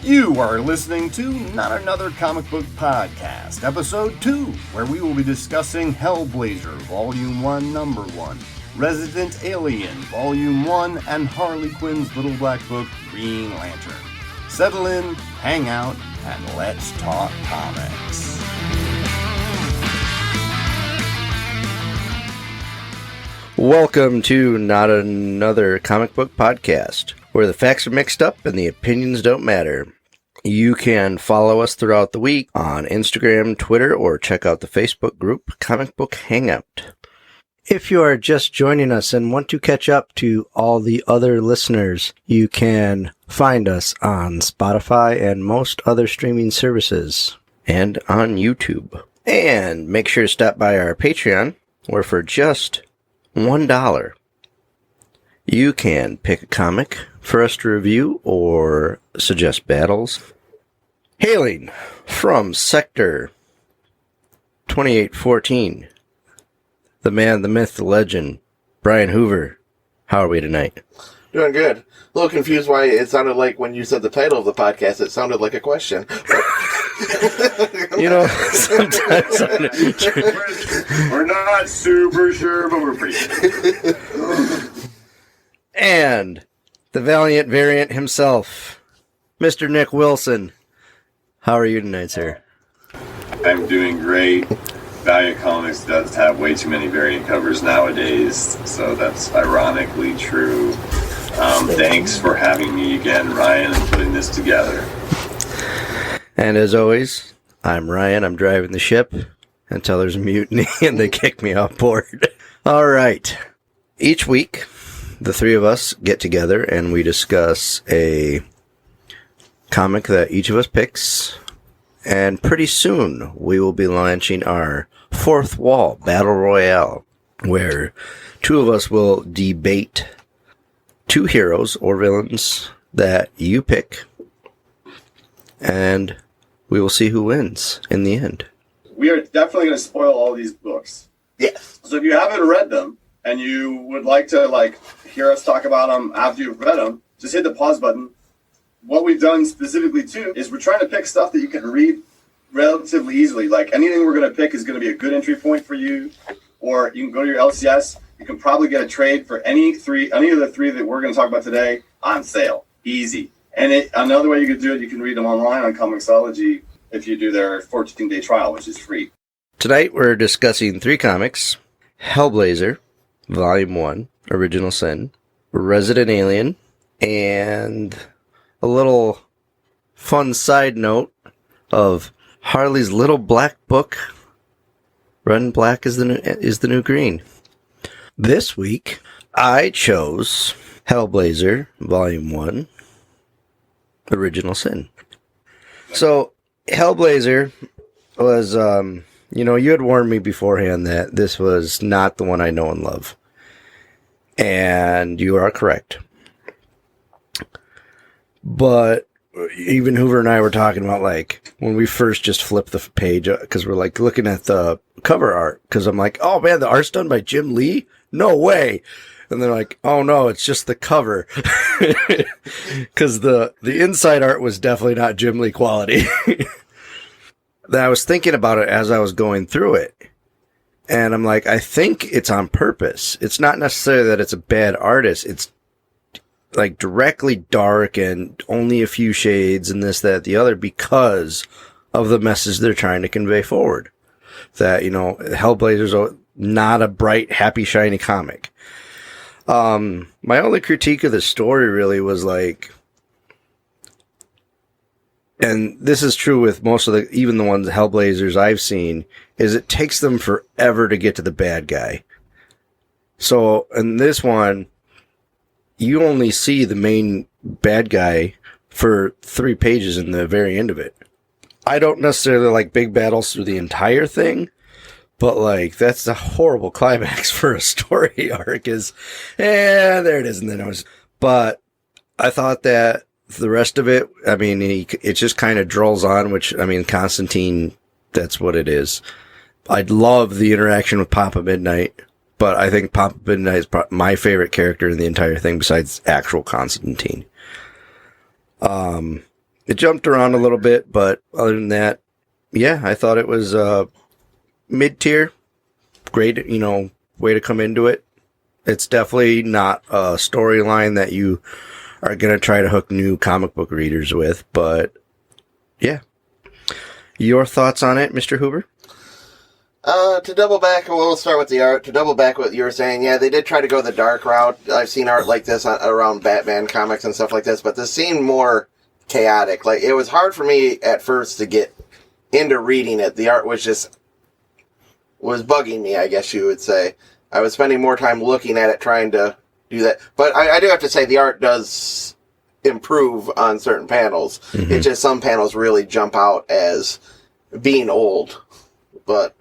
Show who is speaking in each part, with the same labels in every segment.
Speaker 1: You are listening to Not Another Comic Book Podcast, Episode 2, where we will be discussing Hellblazer, Volume 1, Number 1, Resident Alien, Volume 1, and Harley Quinn's Little Black Book, Green Lantern. Settle in, hang out, and let's talk comics.
Speaker 2: Welcome to Not Another Comic Book Podcast, where the facts are mixed up and the opinions don't matter. You can follow us throughout the week on Instagram, Twitter, or check out the Facebook group Comic Book Hangout. If you are just joining us and want to catch up to all the other listeners, you can find us on Spotify and most other streaming services, and on YouTube. And make sure to stop by our Patreon, where for just $1, you can pick a comic for us to review or suggest battles. Hailing from Sector 2814, the man, the myth, the legend, Brian Hoover. How are we tonight?
Speaker 3: Doing good. A little confused why it sounded like when you said the title of the podcast, it sounded like a question.
Speaker 2: You know, sometimes
Speaker 1: we're not super sure, but we're pretty sure.
Speaker 2: And the valiant variant himself, Mr. Nick Wilson. How are you tonight, sir?
Speaker 4: I'm doing great. Valiant Comics does have way too many variant covers nowadays, so that's ironically true. Thanks for having me again, Ryan, and putting this together.
Speaker 2: And as always, I'm Ryan. I'm driving the ship until there's a mutiny and they kick me off board. All right. Each week, the three of us get together and we discuss a comic that each of us picks. And pretty soon, we will be launching our Fourth Wall Battle Royale, where two of us will debate two heroes or villains that you pick, and we will see who wins in the end.
Speaker 1: We are definitely going to spoil all these books.
Speaker 3: Yes.
Speaker 1: So if you haven't read them, and you would like to hear us talk about them after you've read them, just hit the pause button. What we've done specifically, too, is we're trying to pick stuff that you can read relatively easily. Like, anything we're going to pick is going to be a good entry point for you, or you can go to your LCS. You can probably get a trade for any of the three that we're going to talk about today on sale. Easy. And another way you could do it, you can read them online on Comixology if you do their 14-day trial, which is free.
Speaker 2: Tonight, we're discussing three comics: Hellblazer, Volume 1, Original Sin, Resident Alien, and a little fun side note of Harley's Little Black Book, Red and Black is the new green. This week, I chose Hellblazer, Volume 1, Original Sin. So, Hellblazer was, you had warned me beforehand that this was not the one I know and love. And you are correct. But even Hoover and I were talking about, when we first just flipped the page, because we're, looking at the cover art, because I'm like, oh, man, the art's done by Jim Lee? No way! And they're like, oh, no, it's just the cover. Because the inside art was definitely not Jim Lee quality. Then I was thinking about it as I was going through it. And I'm like, I think it's on purpose. It's not necessarily that it's a bad artist. It's directly dark and only a few shades and this, that, the other, because of the message they're trying to convey forward. That, Hellblazer's not a bright, happy, shiny comic. My only critique of the story really was and this is true with most of even the ones, Hellblazers I've seen, is it takes them forever to get to the bad guy. So, in this one, you only see the main bad guy for 3 pages in the very end of it. I don't necessarily like big battles through the entire thing, but that's a horrible climax for a story arc there it is, and then it was. But I thought that the rest of it, it just kind of drills on, which, Constantine, that's what it is. I'd love the interaction with Papa Midnight. But I think Papa Midnight is my favorite character in the entire thing besides actual Constantine. It jumped around a little bit, but other than that, yeah, I thought it was mid-tier. Great, way to come into it. It's definitely not a storyline that you are going to try to hook new comic book readers with, but yeah. Your thoughts on it, Mr. Hoover?
Speaker 3: To double back, we'll start with the art. To double back what you were saying, yeah, they did try to go the dark route. I've seen art like this around Batman comics and stuff like this, but this seemed more chaotic. Like, it was hard for me at first to get into reading it. The art was bugging me, I guess you would say. I was spending more time looking at it, trying to do that. But I do have to say, the art does improve on certain panels. Mm-hmm. It's just some panels really jump out as being old. But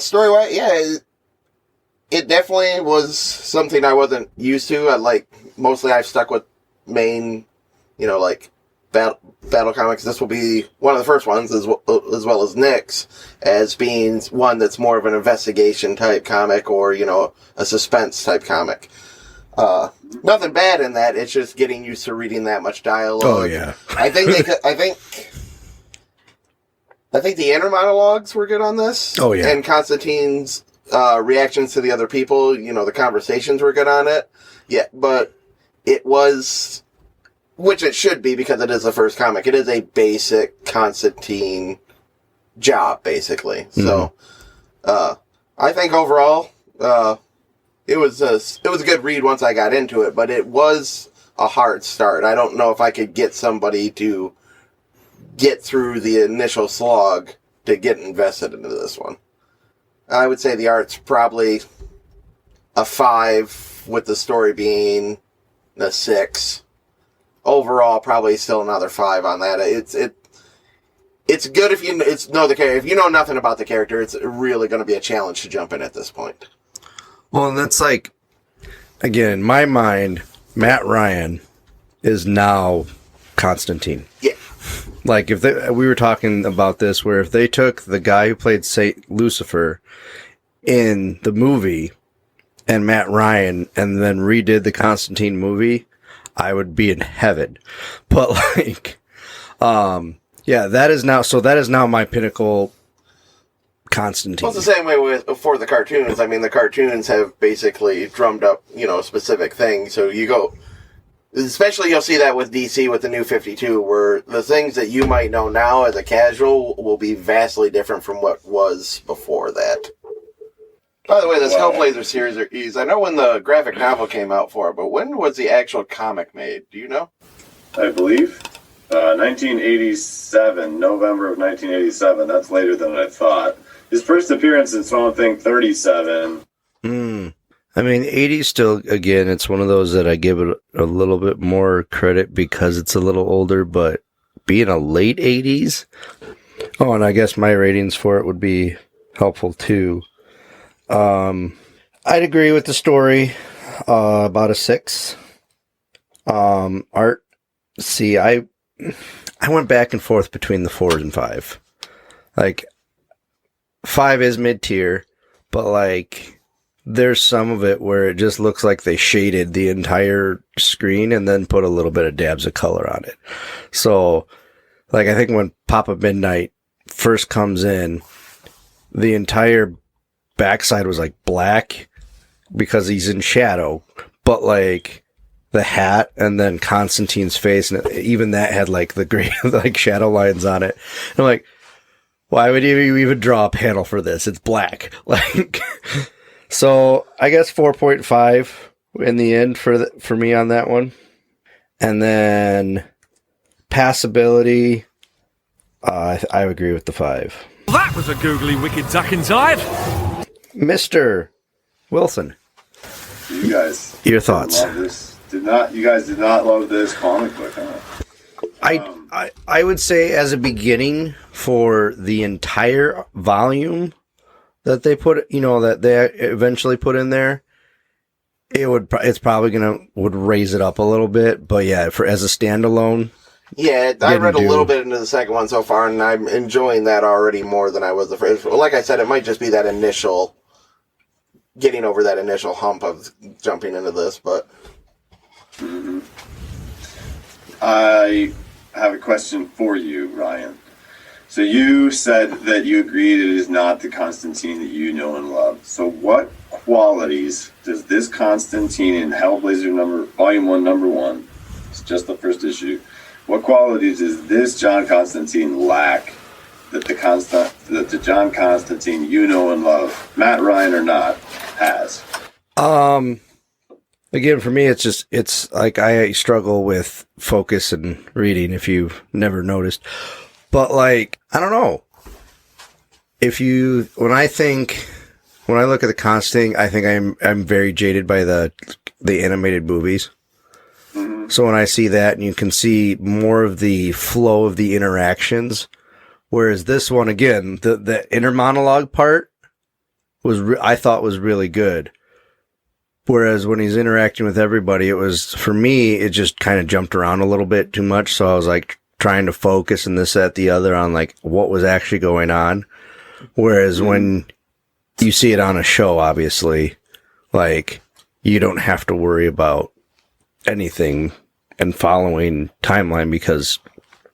Speaker 3: story-wise, yeah, it definitely was something I wasn't used to. Mostly I've stuck with main, battle comics. This will be one of the first ones, as well as Nick's, as being one that's more of an investigation type comic or, a suspense type comic. Nothing bad in that. It's just getting used to reading that much dialogue.
Speaker 2: Oh yeah.
Speaker 3: I think the inner monologues were good on this.
Speaker 2: Oh yeah.
Speaker 3: And Constantine's reactions to the other people, the conversations were good on it. Yeah, but it was, which it should be because it is the first comic. It is a basic Constantine job, basically. Mm-hmm. So, I think overall, it was a good read once I got into it, but it was a hard start. I don't know if I could get somebody to get through the initial slog to get invested into this one. I would say the art's probably a 5, with the story being a 6. Overall, probably still another 5 on that. It's good if you know the character. If you know nothing about the character, it's really going to be a challenge to jump in at this point.
Speaker 2: Well, and that's again, in my mind, Matt Ryan is now Constantine.
Speaker 3: Yeah.
Speaker 2: If we were talking about this, where if they took the guy who played Saint Lucifer in the movie and Matt Ryan and then redid the Constantine movie, I would be in heaven. But yeah, that is now my pinnacle Constantine.
Speaker 3: Well, it's the same way for the cartoons. I mean, the cartoons have basically drummed up, specific things. So you go, especially you'll see that with DC with the New 52, where the things that you might know now as a casual will be vastly different from what was before that. By the way, this Hellblazer series, I know when the graphic novel came out for it, but when was the actual comic made? Do you know?
Speaker 4: I believe 1987, November of 1987. That's later than I thought. His first appearance in Swamp Thing 37.
Speaker 2: I mean, 80s still, again, it's one of those that I give it a little bit more credit because it's a little older, but being a late 80s, and I guess my ratings for it would be helpful too. I'd agree with the story, about a 6. Art, see, I went back and forth between the 4 and 5. 5 is mid-tier, but there's some of it where it just looks like they shaded the entire screen and then put a little bit of dabs of color on it. So, I think when Papa Midnight first comes in, the entire backside was black because he's in shadow, but the hat and then Constantine's face, and even that had the gray shadow lines on it. And I'm why would you even draw a panel for this? It's black. So I guess 4.5 in the end for me on that one. And then passability, I agree with the 5.
Speaker 5: That was a googly wicked duck inside.
Speaker 2: Mr. Wilson,
Speaker 4: You guys,
Speaker 2: your thoughts?
Speaker 4: love this. You guys did not love this comic book, huh?
Speaker 2: I would say as a beginning for the entire volume that they put, that they eventually put in there, it's probably would raise it up a little bit. But yeah, as a standalone.
Speaker 3: Yeah, I read a little bit into the second one so far, and I'm enjoying that already more than I was the first. Like I said, it might just be that getting over that initial hump of jumping into this, but.
Speaker 4: Mm-hmm. I have a question for you, Ryan. So you said that you agreed it is not the Constantine that you know and love. So what qualities does this Constantine in Hellblazer Volume 1, Number 1, it's just the first issue, what qualities does this John Constantine lack that the John Constantine you know and love, Matt Ryan or not, has?
Speaker 2: Again, for me, it's like I struggle with focus and reading, if you've never noticed. But, like, I don't know. When I look at the Constantine, I think I'm very jaded by the animated movies. Mm-hmm. So when I see that, and you can see more of the flow of the interactions, whereas this one, again, the inner monologue part I thought was really good. Whereas when he's interacting with everybody, for me, it just kind of jumped around a little bit too much. So I was like trying to focus and this, that, the other on like what was actually going on. Whereas when you see it on a show, obviously, like you don't have to worry about anything and following timeline because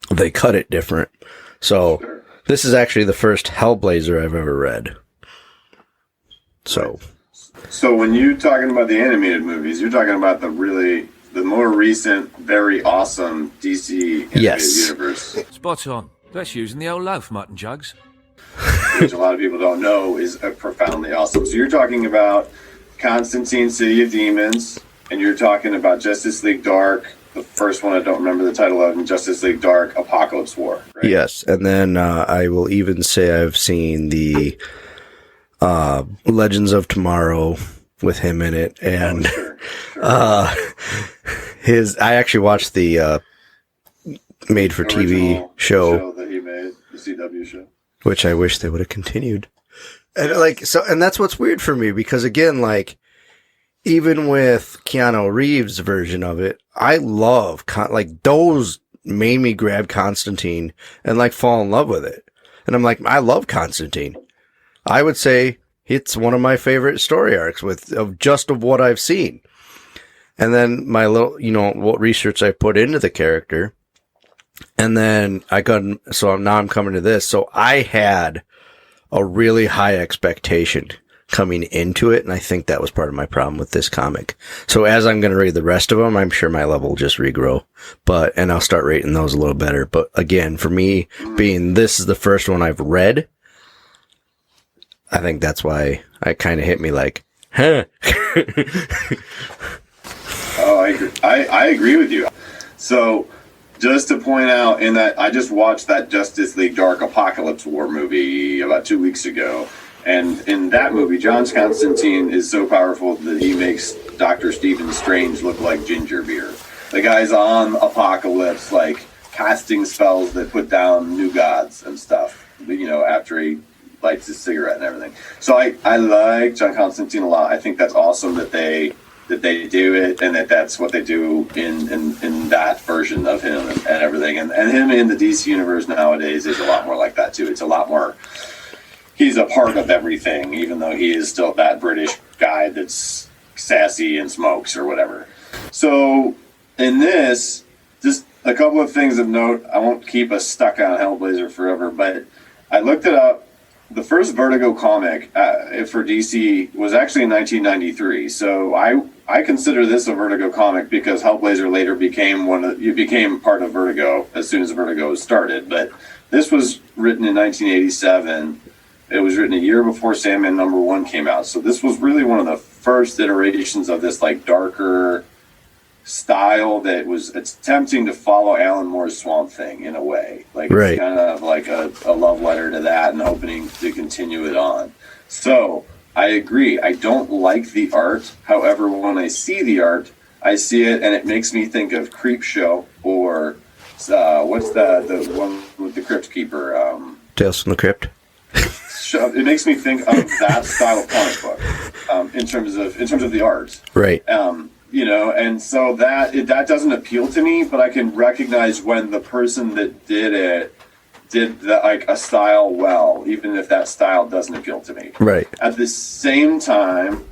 Speaker 2: they cut it different. So this is actually the first Hellblazer I've ever read.
Speaker 4: So when you're talking about the animated movies, you're talking about the more recent, very awesome DC animated universe.
Speaker 5: Spot on. That's using the old loaf mutton jugs.
Speaker 4: Which a lot of people don't know is profoundly awesome. So you're talking about Constantine, City of Demons, and you're talking about Justice League Dark, the first one I don't remember the title of, and Justice League Dark, Apocalypse War. Right?
Speaker 2: Yes, and then I will even say I've seen the Legends of Tomorrow with him in it, and I actually watched the made for TV show
Speaker 4: that he made, the CW show,
Speaker 2: which I wish they would have continued. And and that's what's weird for me, because again, like even with Keanu Reeves' version of it, I love like those made me grab Constantine and like fall in love with it. And I'm like, I love Constantine. I would say it's one of my favorite story arcs of what I've seen. And then my little, what research I put into the character. And then now I'm coming to this. So I had a really high expectation coming into it. And I think that was part of my problem with this comic. So as I'm going to read the rest of them, I'm sure my level will just regrow, and I'll start rating those a little better. But again, for me, being this is the first one I've read, I think that's why it kind of hit me like, huh.
Speaker 4: Oh, I agree with you. So, just to point out, in that I just watched that Justice League Dark Apocalypse War movie about 2 weeks ago, and in that movie, John Constantine is so powerful that he makes Dr. Stephen Strange look like ginger beer. The guy's on Apocalypse, like casting spells that put down new gods and stuff. After he lights his cigarette and everything. So I like John Constantine a lot. I think that's awesome that they do it, and that's what they do in that version of him and everything. And him in the DC universe nowadays is a lot more like that too. It's a lot more, he's a part of everything, even though he is still that British guy that's sassy and smokes or whatever. So in this, just a couple of things of note. I won't keep us stuck on Hellblazer forever, but I looked it up. The first Vertigo comic for DC was actually in 1993. So I consider this a Vertigo comic because Hellblazer later became part of Vertigo as soon as Vertigo started. But this was written in 1987. It was written a year before Sandman number 1 came out. So this was really one of the first iterations of this like darker style that was attempting to follow Alan Moore's Swamp Thing in a way. Like
Speaker 2: right.
Speaker 4: It's kind of like a love letter to that and hoping to continue it on. So I agree. I don't like the art. However, when I see the art, I see it and it makes me think of Creepshow or what's the one with the Crypt Keeper?
Speaker 2: Tales from the Crypt.
Speaker 4: It makes me think of that style of comic book in terms of the art.
Speaker 2: Right.
Speaker 4: And so that doesn't appeal to me, but I can recognize when the person that did it did a style well, even if that style doesn't appeal to me.
Speaker 2: Right.
Speaker 4: At the same time,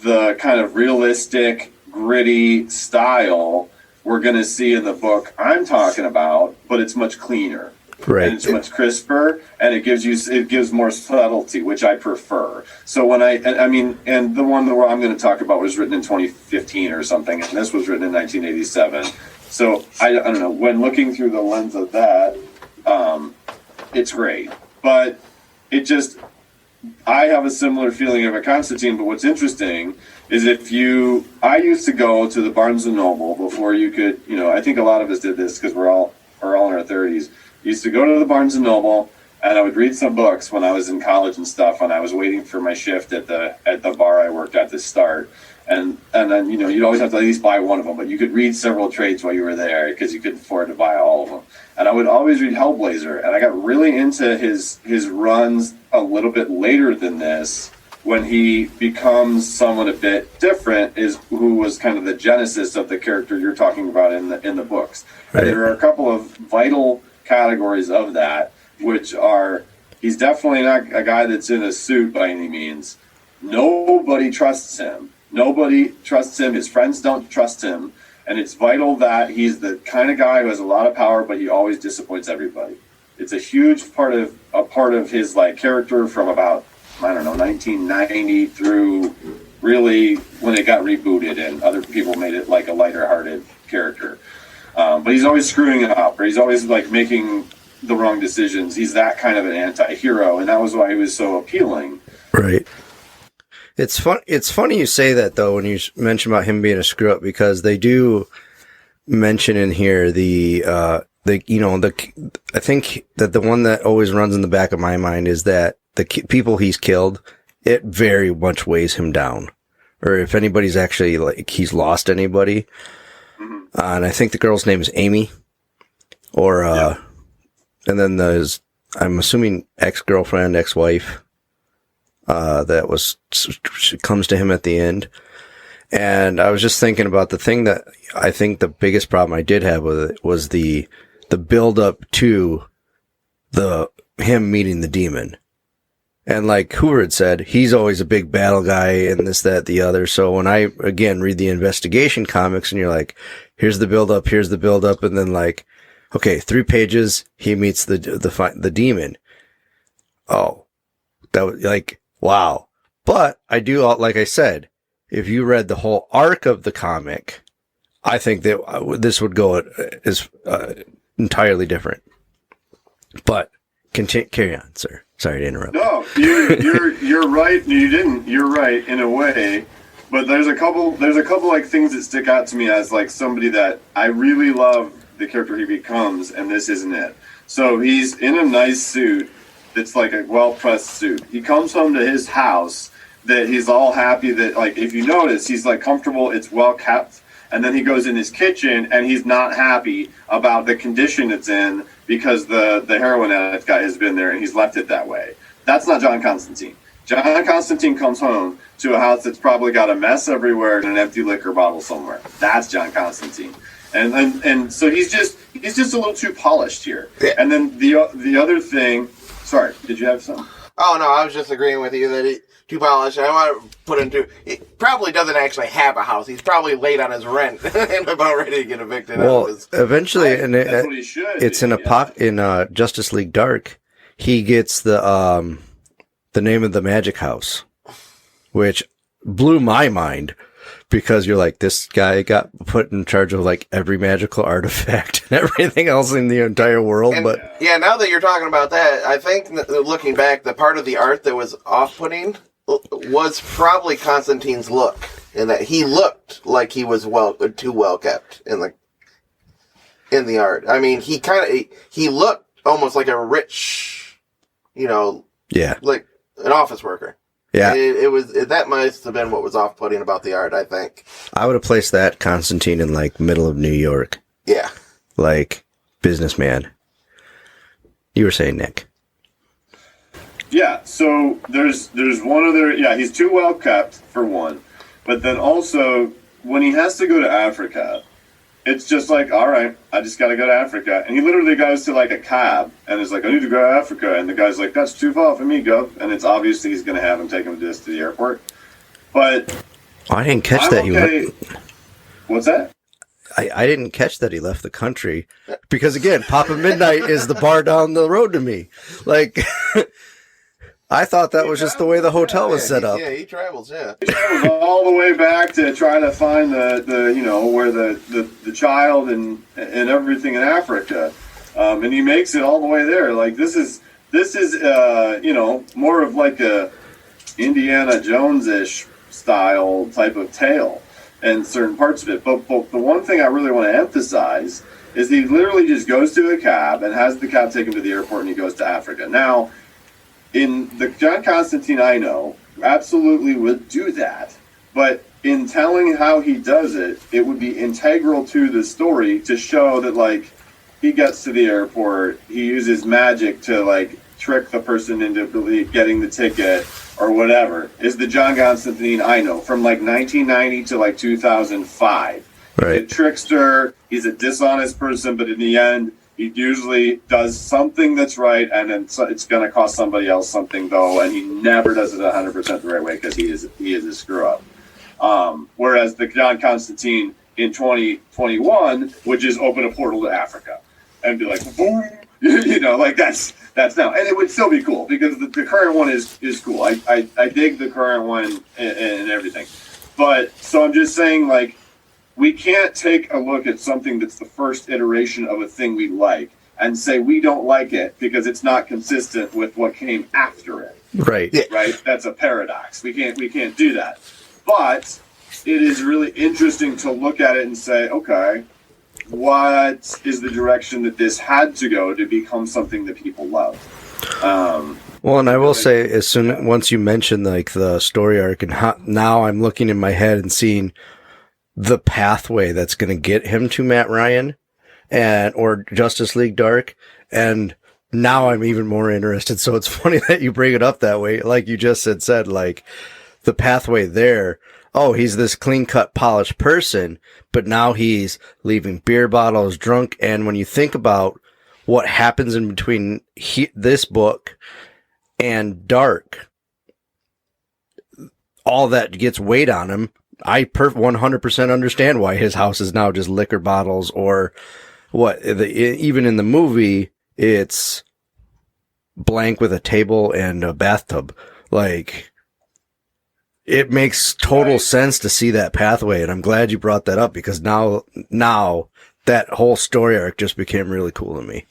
Speaker 4: the kind of realistic, gritty style we're going to see in the book I'm talking about, but it's much cleaner.
Speaker 2: Right.
Speaker 4: And it's much crisper, and it gives more subtlety, which I prefer. So when and the one that I'm going to talk about was written in 2015 or something, and this was written in 1987. So I don't know. When looking through the lens of that, it's great, but I have a similar feeling of a Constantine. But what's interesting is I used to go to the Barnes and Noble before you could, I think a lot of us did this because we're all in our 30s. Used to go to the Barnes and Noble, and I would read some books when I was in college and stuff, and I was waiting for my shift at the bar I worked at to start. And then, you'd always have to at least buy one of them, but you could read several trades while you were there because you couldn't afford to buy all of them. And I would always read Hellblazer, and I got really into his runs a little bit later than this, when he becomes someone a bit different, who was kind of the genesis of the character you're talking about in the books. Right. And there are a couple of vital categories of that, which are, he's definitely not a guy that's in a suit by any means. Nobody trusts him. His friends don't trust him. And it's vital that he's the kind of guy who has a lot of power, but he always disappoints everybody. It's a huge part of his character from about, 1990 through really when it got rebooted and other people made it like a lighter-hearted character. But he's always screwing it up, or he's always making the wrong decisions. He's that kind of an anti-hero, and that was why he was so appealing.
Speaker 2: Right. It's fun. It's funny you say that though when you mention about him being a screw up, because they do mention in here I think that the one that always runs in the back of my mind is that the people he's killed, it very much weighs him down, or if anybody's actually he's lost anybody. And I think the girl's name is Amy, and then there's, I'm assuming, ex-girlfriend, ex-wife, she comes to him at the end. And I was just thinking about the thing that I think the biggest problem I did have with it was the build up to him meeting the demon. And like Hoover had said, he's always a big battle guy and this, that, the other. So when I, again, read the investigation comics and you're like, here's the build up, and then okay, 3 pages, he meets the demon. Oh, that was wow. But I do, like I said, if you read the whole arc of the comic, I think that this would go as entirely different. But carry on, sir. Sorry to interrupt.
Speaker 4: No, you're right. You're right in a way, but there's a couple things that stick out to me as somebody that I really love the character he becomes, and this isn't it. So he's in a nice suit that's like a well-pressed suit. He comes home to his house that he's all happy that if you notice, he's comfortable, it's well kept. And then he goes in his kitchen and he's not happy about the condition it's in because the heroin addict guy has been there and he's left it that way. That's not John Constantine. John Constantine comes home to a house that's probably got a mess everywhere and an empty liquor bottle somewhere. That's John Constantine. And so he's just a little too polished here. Yeah. And then the other thing, sorry, did you have something?
Speaker 3: Oh no, I was just agreeing with you that too polished. I want to put into. He probably doesn't actually have a house. He's probably late on his rent and about ready to get evicted.
Speaker 2: Well, eventually, and
Speaker 4: that's what he should.
Speaker 2: It's in Justice League Dark. He gets the name of the magic house, which blew my mind because you're like, this guy got put in charge of every magical artifact and everything else in the entire world. But
Speaker 3: yeah, now that you're talking about that, I think looking back, the part of the art that was off-putting was probably Constantine's look, in that he looked like he was too well kept in the art. I mean, he looked almost like a rich, like an office worker.
Speaker 2: Yeah,
Speaker 3: that must have been what was off-putting about the art, I think.
Speaker 2: I would have placed that Constantine in middle of New York.
Speaker 3: Yeah,
Speaker 2: businessman. You were saying, Nick.
Speaker 4: Yeah, so there's one other. Yeah, he's too well kept for one, but then also when he has to go to Africa, it's just all right, I just got to go to Africa, and he literally goes to a cab and is I need to go to Africa, and the guy's that's too far for me, Gov, and it's obviously he's going to have him take him to the airport, but
Speaker 2: I didn't catch that.
Speaker 4: Okay. What's that?
Speaker 2: I didn't catch that he left the country because, again, Papa Midnight is the bar down the road to me. Like, I thought that was just the way the hotel was set up.
Speaker 3: Yeah, he travels, yeah.
Speaker 1: He travels all the way back to try to find the you know, where the child and everything in Africa. And he makes it all the way there. Like, this is you know, more of like a Indiana Jones-ish style type of tale and certain parts of it. But the one thing I really want to emphasize is he literally just goes to a cab and has the cab take him to the airport, and he goes to Africa. Now, in the John Constantine I know, absolutely would do that. But in telling how he does it, it would be integral to the story to show that, like, he gets to the airport, he uses magic to, like, trick the person into getting the ticket or whatever, is the John Constantine I know from like 1990 to like 2005.
Speaker 2: Right.
Speaker 1: He's a trickster, he's a dishonest person, but in the end, he usually does something that's right, and then it's going to cost somebody else something, though, and he never does it 100% the right way because he is a screw-up. Whereas the John Constantine in 2021 would just open a portal to Africa and be like, boom, you know, like that's now, and it would still be cool because the current one is cool. I dig the current one and everything, but so I'm just saying, like, we can't take a look at something that's the first iteration of a thing we like and say we don't like it because it's not consistent with what came after it.
Speaker 2: Right.
Speaker 3: Yeah.
Speaker 1: Right. That's a paradox. We can't do that. But it is really interesting to look at it and say, okay, what is the direction that this had to go to become something that people love?
Speaker 2: Well, and I will say, once you mentioned like the story arc, and now I'm looking in my head and seeing the pathway that's going to get him to Matt Ryan or Justice League Dark, and now I'm even more interested. So it's funny that you bring it up that way, like you just said, like the pathway there. Oh, he's this clean-cut, polished person, but now he's leaving beer bottles, drunk. And when you think about what happens in between this book and Dark, all that gets weighed on him. I 100% understand why his house is now just liquor bottles, or even in the movie, it's blank with a table and a bathtub. Like, it makes total sense to see that pathway, and I'm glad you brought that up because now that whole story arc just became really cool to me.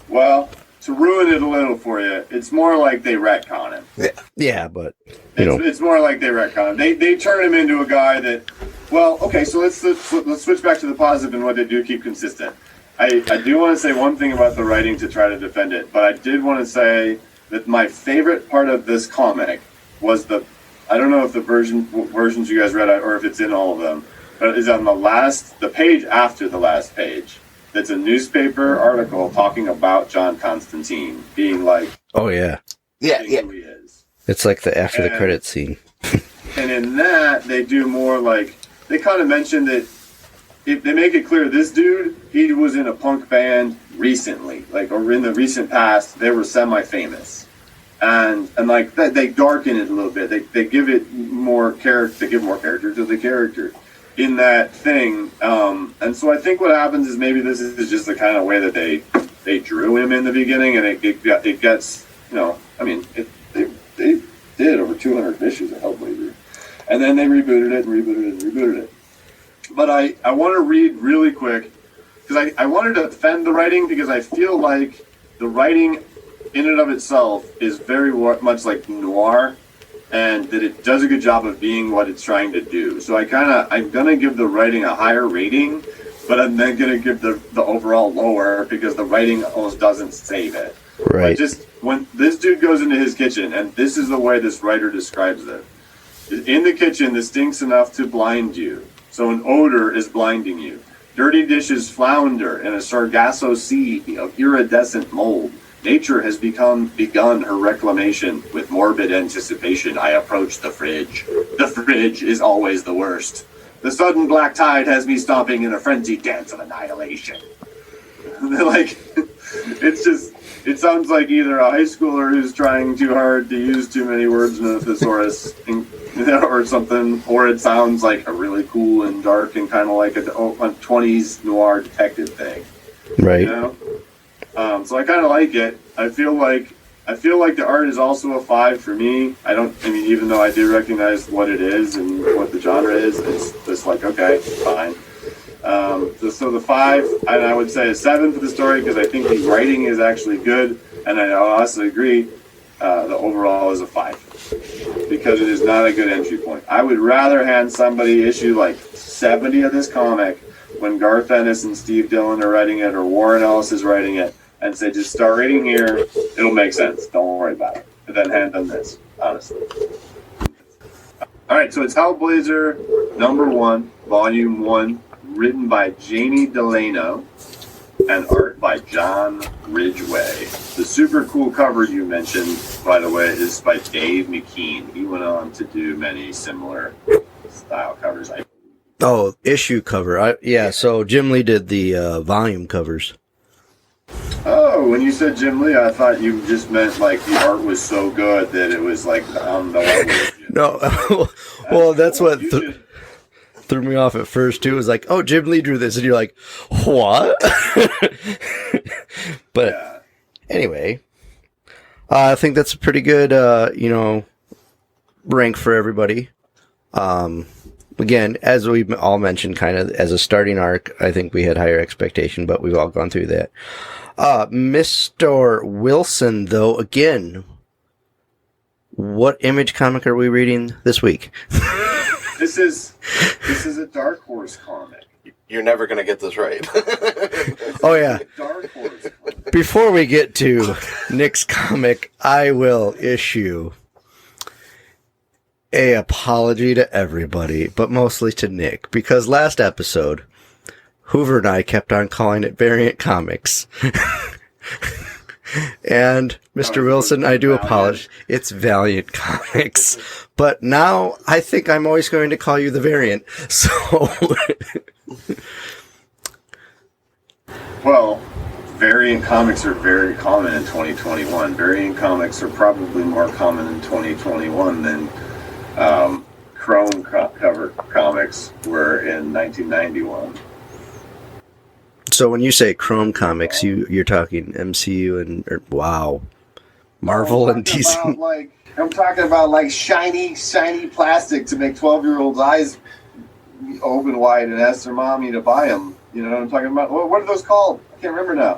Speaker 1: Well, to ruin it a little for you, it's more like they retcon him.
Speaker 2: Yeah, but
Speaker 1: it's more like they retcon him. They turn him into a guy that, well, okay. So let's switch back to the positive and what they do keep consistent. I do want to say one thing about the writing to try to defend it, but I did want to say that my favorite part of this comic was I don't know if the versions you guys read or if it's in all of them, but it is on the page after the last page. That's a newspaper article talking about John Constantine being like,
Speaker 2: oh yeah,
Speaker 1: who he is.
Speaker 2: It's like the after the credits scene.
Speaker 1: And in that, they do more like, they kind of mention that if they make it clear, this dude, he was in a punk band recently, like, or in the recent past, they were semi-famous. And like, they darken it a little bit. They give it more character, they give more character to the character in that thing. And so I think what happens is maybe this is just the kind of way that they drew him in the beginning, and it gets, you know, I mean, they did over 200 issues of Hellblazer. And then they rebooted it. But I want to read really quick, because I wanted to defend the writing, because I feel like the writing in and of itself is very much like noir, and that it does a good job of being what it's trying to do. So I'm going to give the writing a higher rating, but I'm then going to give the overall lower, because the writing almost doesn't save it.
Speaker 2: Right.
Speaker 1: But just when this dude goes into his kitchen, and this is the way this writer describes it. In the kitchen, the stinks enough to blind you. So an odor is blinding you. Dirty dishes flounder in a Sargasso sea of iridescent mold. Nature has begun her reclamation. With morbid anticipation, I approach the fridge. The fridge is always the worst. The sudden black tide has me stomping in a frenzied dance of annihilation. Like, it sounds like either a high schooler who's trying too hard to use too many words in a thesaurus,
Speaker 4: or something, or it sounds like a really cool and dark and kind of like a 20s noir detective thing.
Speaker 2: Right.
Speaker 4: You know? So I kind of like it. I feel like the art is also a 5 for me. I mean, even though I do recognize what it is and what the genre is, it's just like, okay, fine. So the 5, and I would say a 7 for the story because I think the writing is actually good, and I also agree the overall is a 5 because it is not a good entry point. I would rather hand somebody issue like 70 of this comic when Garth Ennis and Steve Dillon are writing it or Warren Ellis is writing it and say, just start reading here, it'll make sense, don't worry about it. And then hand them this, honestly. Alright, so it's Hellblazer #1, Volume 1, written by Jamie Delano and art by John Ridgway. The super cool cover you mentioned, by the way, is by Dave McKean. He went on to do many similar style covers.
Speaker 2: Oh, issue cover. So Jim Lee did the volume covers.
Speaker 4: Oh, when you said Jim Lee, I thought you just meant like the art was so good that it was like on the level.
Speaker 2: No, well, that's what threw me off at first too. It was like, oh, Jim Lee drew this, and you're like, what? But anyway, I think that's a pretty good, rank for everybody. Again, as we all mentioned, kind of as a starting arc, I think we had higher expectation, but we've all gone through that. Mr. Wilson, though, again, what Image comic are we reading this week?
Speaker 4: This is a Dark Horse comic.
Speaker 3: You're never going to get this right.
Speaker 2: Oh, yeah.
Speaker 4: Dark Horse comic.
Speaker 2: Before we get to Nick's comic, I will issue a apology to everybody, but mostly to Nick, because last episode, Hoover and I kept on calling it Variant Comics. And Mr. Wilson, I do apologize. It's Valiant Comics. But now I think I'm always going to call you the Variant. So
Speaker 4: Well, variant comics are very common in 2021. Variant comics are probably more common in 2021 than Chrome cover comics were in 1991.
Speaker 2: So when you say Chrome Comics, you're talking MCU and wow, Marvel and DC.
Speaker 4: I'm talking about like shiny plastic to make 12-year-olds' eyes open wide and ask their mommy to buy them. You know what I'm talking about? What are those called? I can't remember now.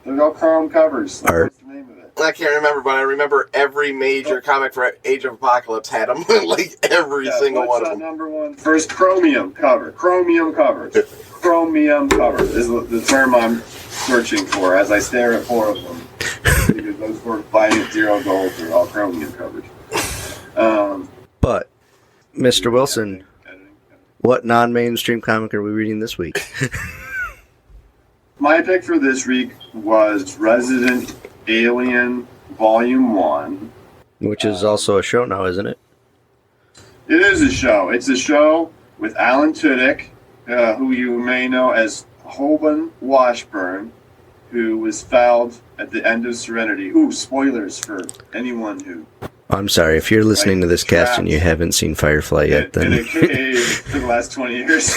Speaker 4: They're all Chrome covers.
Speaker 2: Art.
Speaker 4: What's the name of it?
Speaker 3: I can't remember, but I remember every major comic for Age of Apocalypse had them. Like every single one of them.
Speaker 4: Number one? First chromium cover. Chromium covers. Chromium cover is the term I'm searching for as I stare at 4 of them. Because those 4 Valiant Zero Golds are all chromium covers.
Speaker 2: But, Mr. Wilson, what non-mainstream comic are we reading this week?
Speaker 4: My pick for this week was Resident Alien Volume 1.
Speaker 2: Which is also a show now, isn't it?
Speaker 4: It is a show. It's a show with Alan Tudyk, who you may know as Hoban Washburn, who was fouled at the end of Serenity. Ooh, spoilers for anyone who...
Speaker 2: I'm sorry, if you're listening to this cast and you haven't seen Firefly yet, then...
Speaker 4: In a cave for the last 20 years.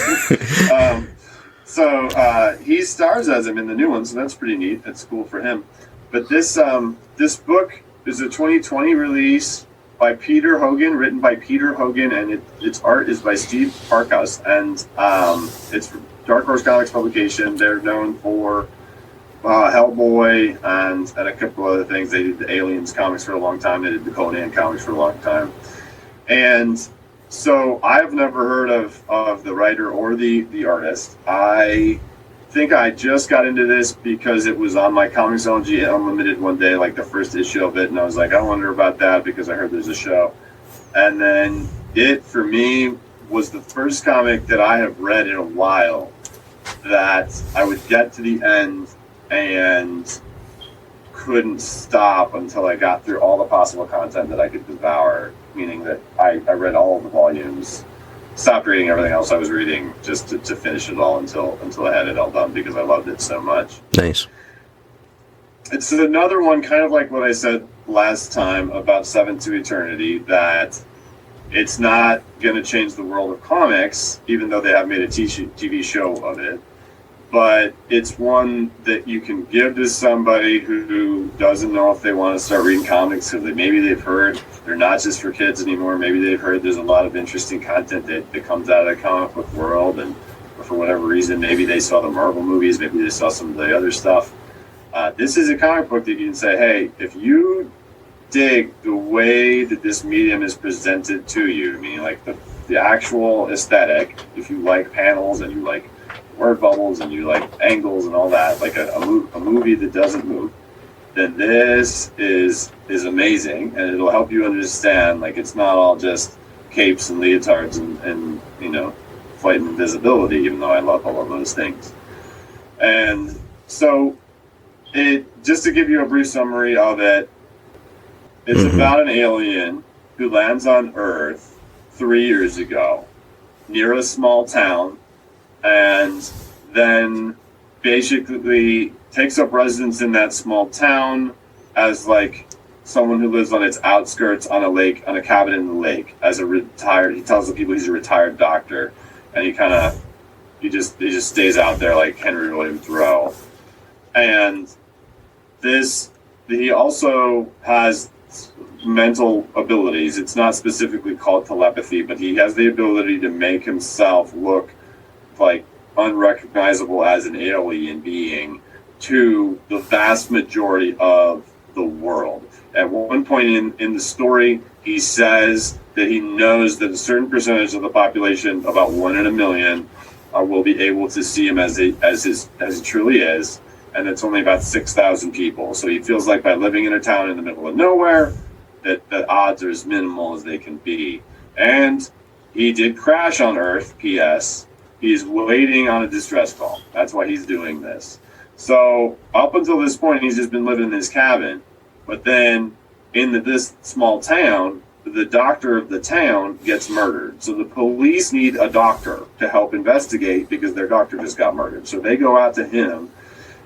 Speaker 4: So he stars as him in the new one, so that's pretty neat. That's cool for him. But this book is a 2020 release by Peter Hogan, written by Peter Hogan, and its art is by Steve Parkhouse, and it's Dark Horse Comics publication. They're known for Hellboy and a couple other things. They did the Aliens comics for a long time. They did the Conan comics for a long time. And so I've never heard of the writer or the artist. I think I just got into this because it was on my Comixology Unlimited one day, like the first issue of it, and I was like, I wonder about that because I heard there's a show. And then it, for me, was the first comic that I have read in a while that I would get to the end and couldn't stop until I got through all the possible content that I could devour, meaning that I read all of the volumes, stopped reading everything else I was reading just to finish it all until I had it all done because I loved it so much.
Speaker 2: Nice.
Speaker 4: It's another one, kind of like what I said last time about Seven to Eternity, that It's not going to change the world of comics, even though they have made a TV show of it. But it's one that you can give to somebody who doesn't know if they want to start reading comics, because maybe they've heard they're not just for kids anymore. Maybe they've heard there's a lot of interesting content that comes out of the comic book world, and for whatever reason, maybe they saw the Marvel movies, maybe they saw some of the other stuff. This is a comic book that you can say, hey, if you dig the way that this medium is presented to you, I mean, like the actual aesthetic, if you like panels and you like word bubbles and you like angles and all that, like a movie that doesn't move, then this is amazing, and it'll help you understand, like, it's not all just capes and leotards and you know, fight and invisibility, even though I love all of those things. And so just to give you a brief summary of it, it's about an alien who lands on Earth 3 years ago near a small town, and then basically takes up residence in that small town as like someone who lives on its outskirts on a lake, on a cabin in the lake, as a retired, he tells the people he's a retired doctor, and he just stays out there like Henry William Thoreau. And he also has mental abilities. It's not specifically called telepathy, but he has the ability to make himself look like unrecognizable as an alien being to the vast majority of the world. At one point in the story, he says that he knows that a certain percentage of the population, about 1 in a million, will be able to see him as he truly is, and it's only about 6,000 people. So he feels like by living in a town in the middle of nowhere, that the odds are as minimal as they can be. And he did crash on Earth, P.S. He's waiting on a distress call. That's why he's doing this. So up until this point, he's just been living in his cabin. But then in this small town, the doctor of the town gets murdered. So the police need a doctor to help investigate because their doctor just got murdered. So they go out to him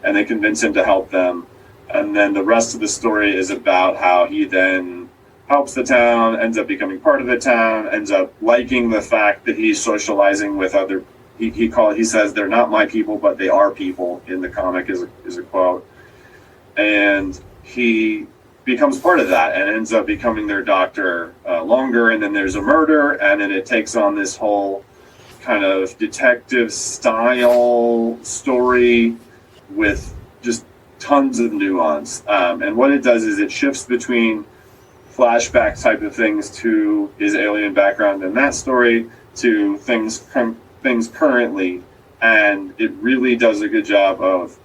Speaker 4: and they convince him to help them. And then the rest of the story is about how he then helps the town, ends up becoming part of the town, ends up liking the fact that he's socializing with other. He says they're not my people, but they are people. In the comic is a quote, and he becomes part of that and ends up becoming their doctor longer. And then there's a murder, and then it takes on this whole kind of detective style story with just tons of nuance. And what it does is it shifts between flashback type of things to his alien background in that story to things currently, and it really does a good job of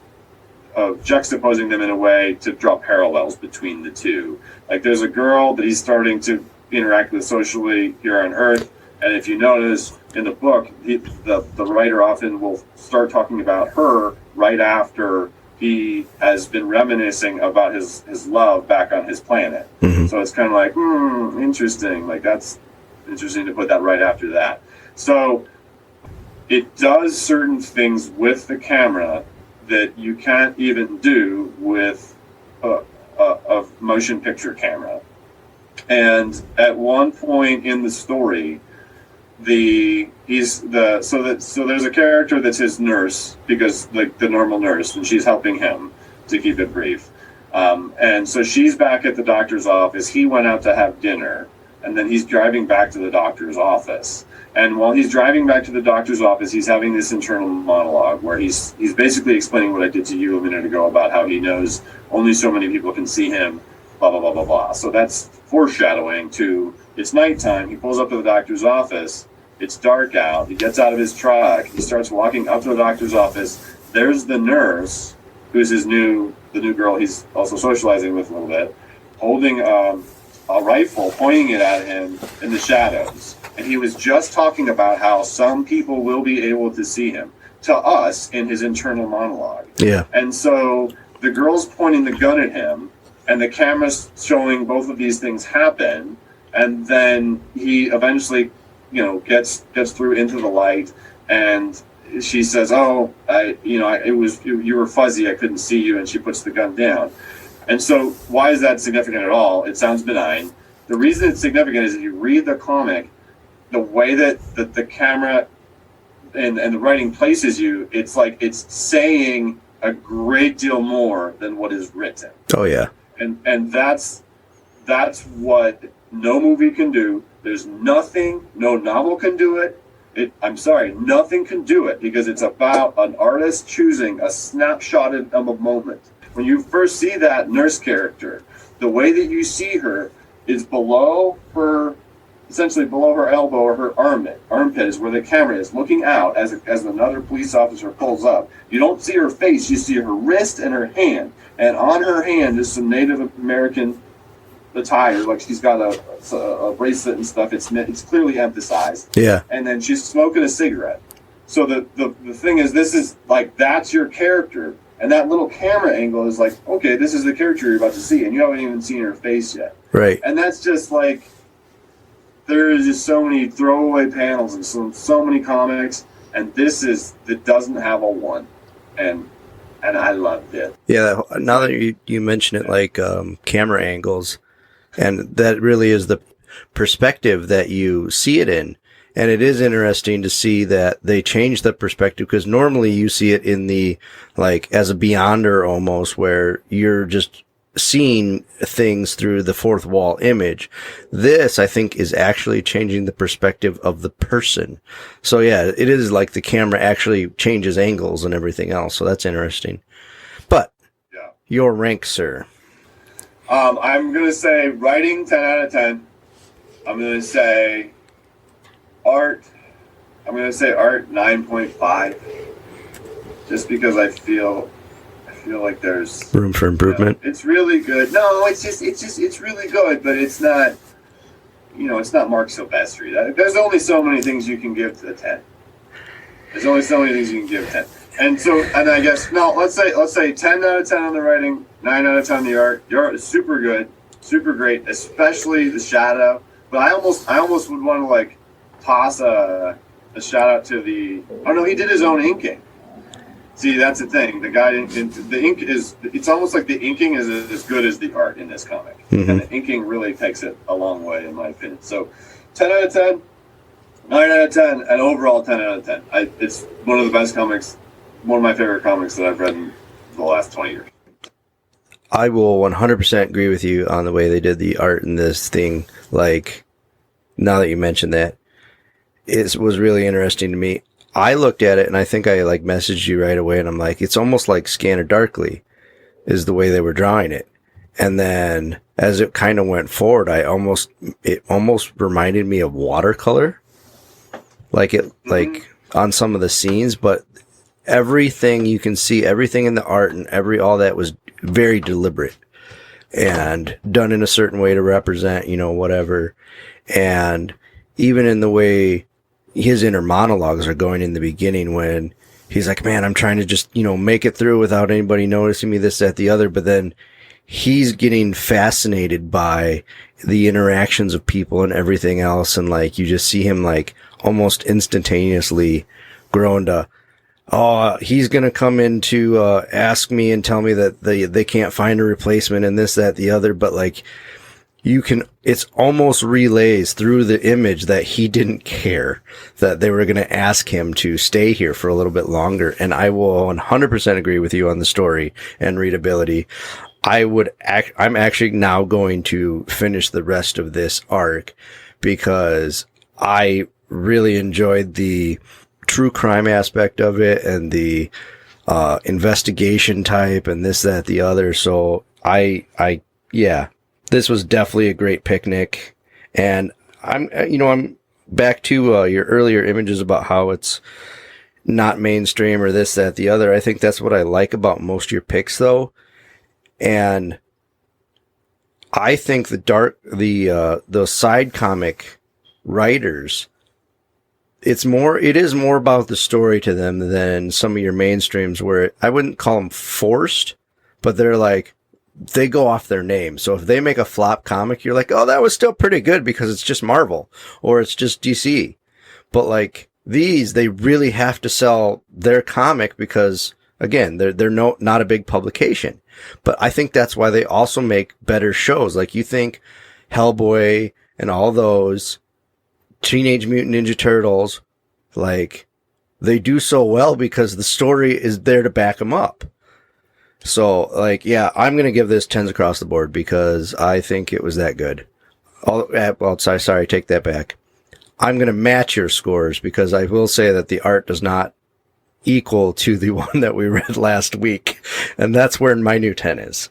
Speaker 4: juxtaposing them in a way to draw parallels between the two. Like, there's a girl that he's starting to interact with socially here on Earth, and if you notice in the book, the writer often will start talking about her right after he has been reminiscing about his love back on his planet. So it's kind of like, interesting. Like, that's interesting to put that right after that. So it does certain things with the camera that you can't even do with a motion picture camera. And at one point in the story, so there's a character that's his nurse, because like the normal nurse, and she's helping him, to keep it brief. And so she's back at the doctor's office. He went out to have dinner, and then he's driving back to the doctor's office. And while he's driving back to the doctor's office, he's having this internal monologue where he's basically explaining what I did to you a minute ago about how he knows only so many people can see him, blah, blah, blah, blah, blah. So that's foreshadowing to, it's nighttime. He pulls up to the doctor's office. It's dark out. He gets out of his truck. He starts walking up to the doctor's office. There's the nurse, who's the new girl he's also socializing with a little bit, holding a rifle, pointing it at him in the shadows. And he was just talking about how some people will be able to see him, to us, in his internal monologue. Yeah. And so the girl's pointing the gun at him, and the camera's showing both of these things happen, and then he eventually, gets through into the light, and she says, you were fuzzy, I couldn't see you, and she puts the gun down. And so why is that significant at all? It sounds benign. The reason it's significant is if you read the comic, the way that the camera and the writing places you, it's like it's saying a great deal more than what is written.
Speaker 2: Oh yeah.
Speaker 4: And that's what no movie can do. There's nothing, no novel can do it. I'm sorry, nothing can do it, because it's about an artist choosing a snapshot of a moment. When you first see that nurse character, the way that you see her is below her, essentially below her elbow or her armpit. Armpit is where the camera is looking out as another police officer pulls up. You don't see her face, you see her wrist and her hand. And on her hand is some Native American attire, like she's got a bracelet and stuff. It's clearly emphasized.
Speaker 2: Yeah.
Speaker 4: And then she's smoking a cigarette. So the thing is, this is like, that's your character. And that little camera angle is like, okay, this is the character you're about to see, and you haven't even seen her face yet.
Speaker 2: Right.
Speaker 4: And that's just like, there is just so many throwaway panels and so many comics, and it doesn't have a one. And I loved it.
Speaker 2: Yeah, now that you mention it, like camera angles, and that really is the perspective that you see it in. And it is interesting to see that they changed the perspective, because normally you see it in the, like, as a beyonder almost, where you're just seeing things through the fourth wall image. This, I think, is actually changing the perspective of the person. So yeah, it is like the camera actually changes angles and everything else. So that's interesting. But
Speaker 4: Yeah.
Speaker 2: Your rank, sir.
Speaker 4: I'm going to say writing 10 out of 10. I'm going to say art 9.5. Just because I feel like there's
Speaker 2: Room for improvement.
Speaker 4: It's really good. No, it's really good, but it's not, it's not Mark Silvestri. There's only so many things you can give to the 10. There's only so many things you can give 10. And I guess, no, let's say 10 out of 10 on the writing, 9 out of 10 on the art. The art is super good, super great, especially the shadow. But I almost would want to like toss a shout out to he did his own inking. See, that's the thing. The guy, the ink is, it's almost like the inking is as good as the art in this comic.
Speaker 2: Mm-hmm.
Speaker 4: And the inking really takes it a long way, in my opinion. So 10 out of 10, 9 out of 10, and overall 10 out of 10. It's one of the best comics, one of my favorite comics that I've read in the last 20 years.
Speaker 2: I will 100% agree with you on the way they did the art in this thing. Like, now that you mentioned that, it was really interesting to me. I looked at it, and I think I like messaged you right away, and I'm like, it's almost like Scanner Darkly is the way they were drawing it. And then as it kind of went forward, it almost reminded me of watercolor, like on some of the scenes, but everything you can see, everything in the art and all that was very deliberate and done in a certain way to represent, whatever. And even in the way his inner monologues are going in the beginning, when he's like, man, I'm trying to just, make it through without anybody noticing me, this, that, the other. But then he's getting fascinated by the interactions of people and everything else. And like, you just see him like almost instantaneously grown to, he's going to come in to ask me and tell me that they can't find a replacement and this, that, the other. But like, it's almost relays through the image that he didn't care that they were going to ask him to stay here for a little bit longer. And I will 100% agree with you on the story and readability. I'm actually now going to finish the rest of this arc, because I really enjoyed the true crime aspect of it and the investigation type and this, that, the other. So yeah, this was definitely a great picnic. And I'm back to your earlier images about how it's not mainstream or this, that, the other. I think that's what I like about most of your picks, though. And I think the side comic writers, it is more about the story to them than some of your mainstreams, where I wouldn't call them forced, but they're like, they go off their name. So if they make a flop comic, you're like, oh, that was still pretty good because it's just Marvel or it's just DC. But like these, they really have to sell their comic because, again, they're not a big publication. But I think that's why they also make better shows. Like, you think Hellboy and all those Teenage Mutant Ninja Turtles, like, they do so well because the story is there to back them up. So, like, yeah, I'm going to give this 10s across the board because I think it was that good. Well, sorry, take that back. I'm going to match your scores because I will say that the art does not equal to the one that we read last week. And that's where my new 10 is.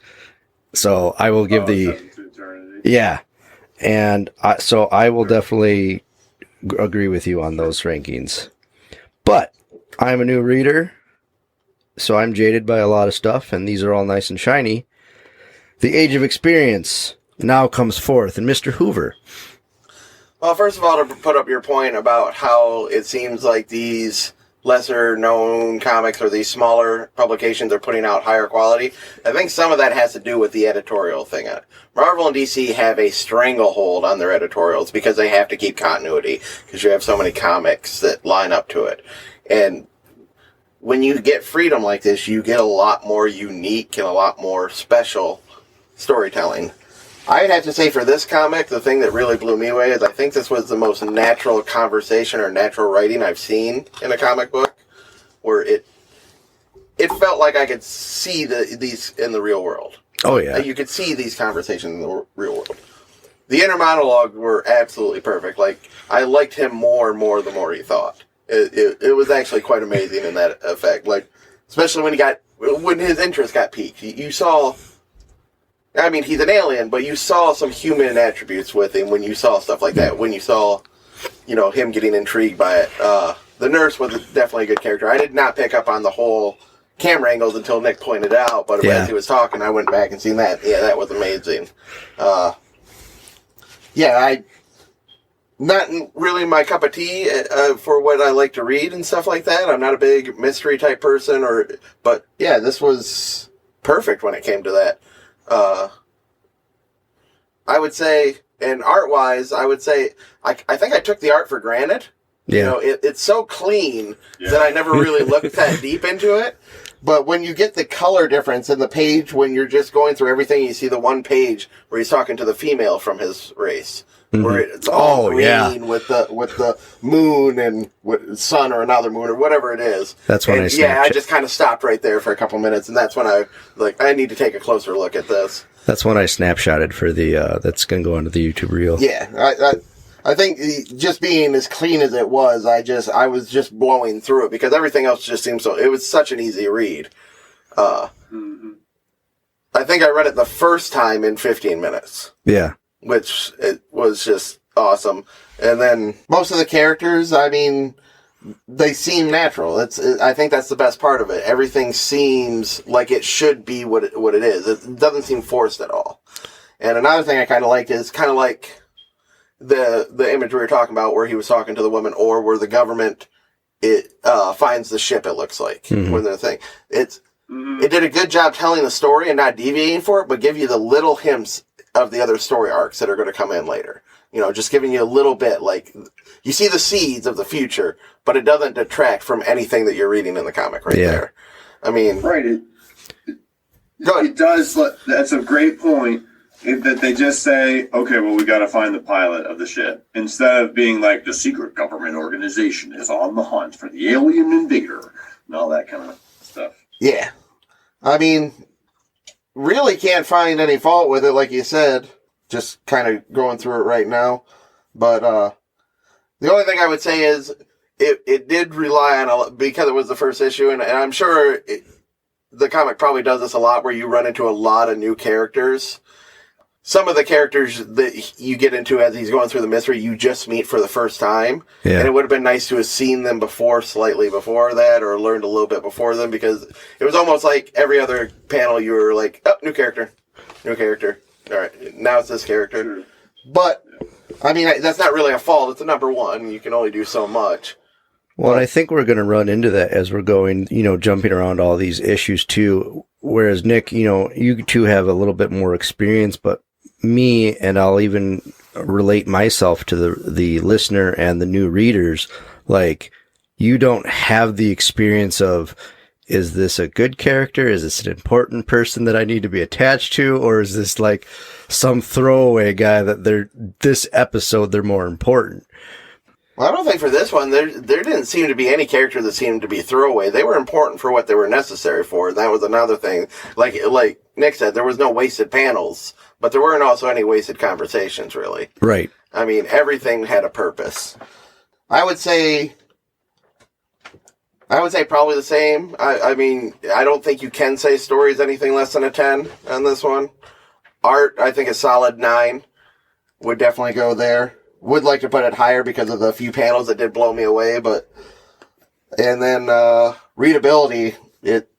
Speaker 2: So I will give yeah. And so I will definitely agree with you on those rankings. But I'm a new reader, so I'm jaded by a lot of stuff, and these are all nice and shiny. The age of experience now comes forth, and Mr. Hoover.
Speaker 3: Well, first of all, to put up your point about how it seems like these lesser-known comics or these smaller publications are putting out higher quality, I think some of that has to do with the editorial thing. Marvel and DC have a stranglehold on their editorials because they have to keep continuity because you have so many comics that line up to it. And when you get freedom like this, you get a lot more unique and a lot more special storytelling. I'd have to say for this comic, the thing that really blew me away is I think this was the most natural conversation or natural writing I've seen in a comic book, where it felt like I could see these in the real world.
Speaker 2: Oh, yeah.
Speaker 3: You could see these conversations in the real world. The inner monologue were absolutely perfect. Like, I liked him more and more the more he thought. It was actually quite amazing in that effect. Like, especially when his interest got piqued. You saw... I mean, he's an alien, but you saw some human attributes with him when you saw stuff like that. When you saw, him getting intrigued by it. The nurse was definitely a good character. I did not pick up on the whole camera angles until Nick pointed it out, but as he was talking, I went back and seen that. Yeah, that was amazing. Not really my cup of tea for what I like to read and stuff like that. I'm not a big mystery type person, but yeah, this was perfect when it came to that. I would say, and art-wise, I would say, I think I took the art for granted.
Speaker 2: Yeah.
Speaker 3: It's so clean that I never really looked that deep into it. But when you get the color difference in the page, when you're just going through everything, you see the one page where he's talking to the female from his race. Where it's all green with the moon and sun or another moon or whatever it is.
Speaker 2: That's when I
Speaker 3: I just kind of stopped right there for a couple minutes, and that's when I need to take a closer look at this.
Speaker 2: That's when I snapshotted for the that's going to go onto the YouTube reel.
Speaker 3: Yeah, I think just being as clean as it was, I was just blowing through it because everything else just seemed it was such an easy read. I think I read it the first time in 15 minutes.
Speaker 2: Yeah.
Speaker 3: Which it was just awesome. And then most of the characters, I mean, they seem natural. I think that's the best part of it. Everything seems like it should be what it is. It doesn't seem forced at all. And another thing I kind of liked is kind of like the image we were talking about where he was talking to the woman, or where the government finds the ship, it looks like, when they're thing. It did a good job telling the story and not deviating for it, but give you the little hints of the other story arcs that are going to come in later. Just giving you a little bit, like, you see the seeds of the future, but it doesn't detract from anything that you're reading in the comic there. I mean...
Speaker 4: Right. It does. That's a great point. That they just say, okay, well, we got to find the pilot of the ship. Instead of being like, the secret government organization is on the hunt for the alien invader. And all that kind of stuff. Yeah.
Speaker 3: I mean... really can't find any fault with it, like you said. Just kind of going through it right now. But the only thing I would say is it did rely on because it was the first issue, and I'm sure the comic probably does this a lot, where you run into a lot of new characters. Some of the characters that you get into as he's going through the mystery, you just meet for the first time. Yeah. And it would have been nice to have seen them slightly before that, or learned a little bit before them, because it was almost like every other panel you were like, oh, new character. All right, now it's this character. But, I mean, that's not really a fault. It's a number one. You can only do so much.
Speaker 2: Well, I think we're going to run into that as we're going, jumping around all these issues too. Whereas, Nick, you two have a little bit more experience, but me, and I'll even relate myself to the listener and the new readers, like, you don't have the experience of, is this a good character? Is this an important person that I need to be attached to? Or is this like some throwaway guy that this episode they're more important?
Speaker 3: Well, I don't think for this one, there didn't seem to be any character that seemed to be throwaway. They were important for what they were necessary for. That was another thing. Like Nick said, there was no wasted panels, but there weren't also any wasted conversations, really.
Speaker 2: Right.
Speaker 3: I mean, everything had a purpose. I would say probably the same. I mean, I don't think you can say story's anything less than a 10 on this one. Art, I think a solid 9. Would definitely go there. Would like to put it higher because of the few panels that did blow me away, and then readability, it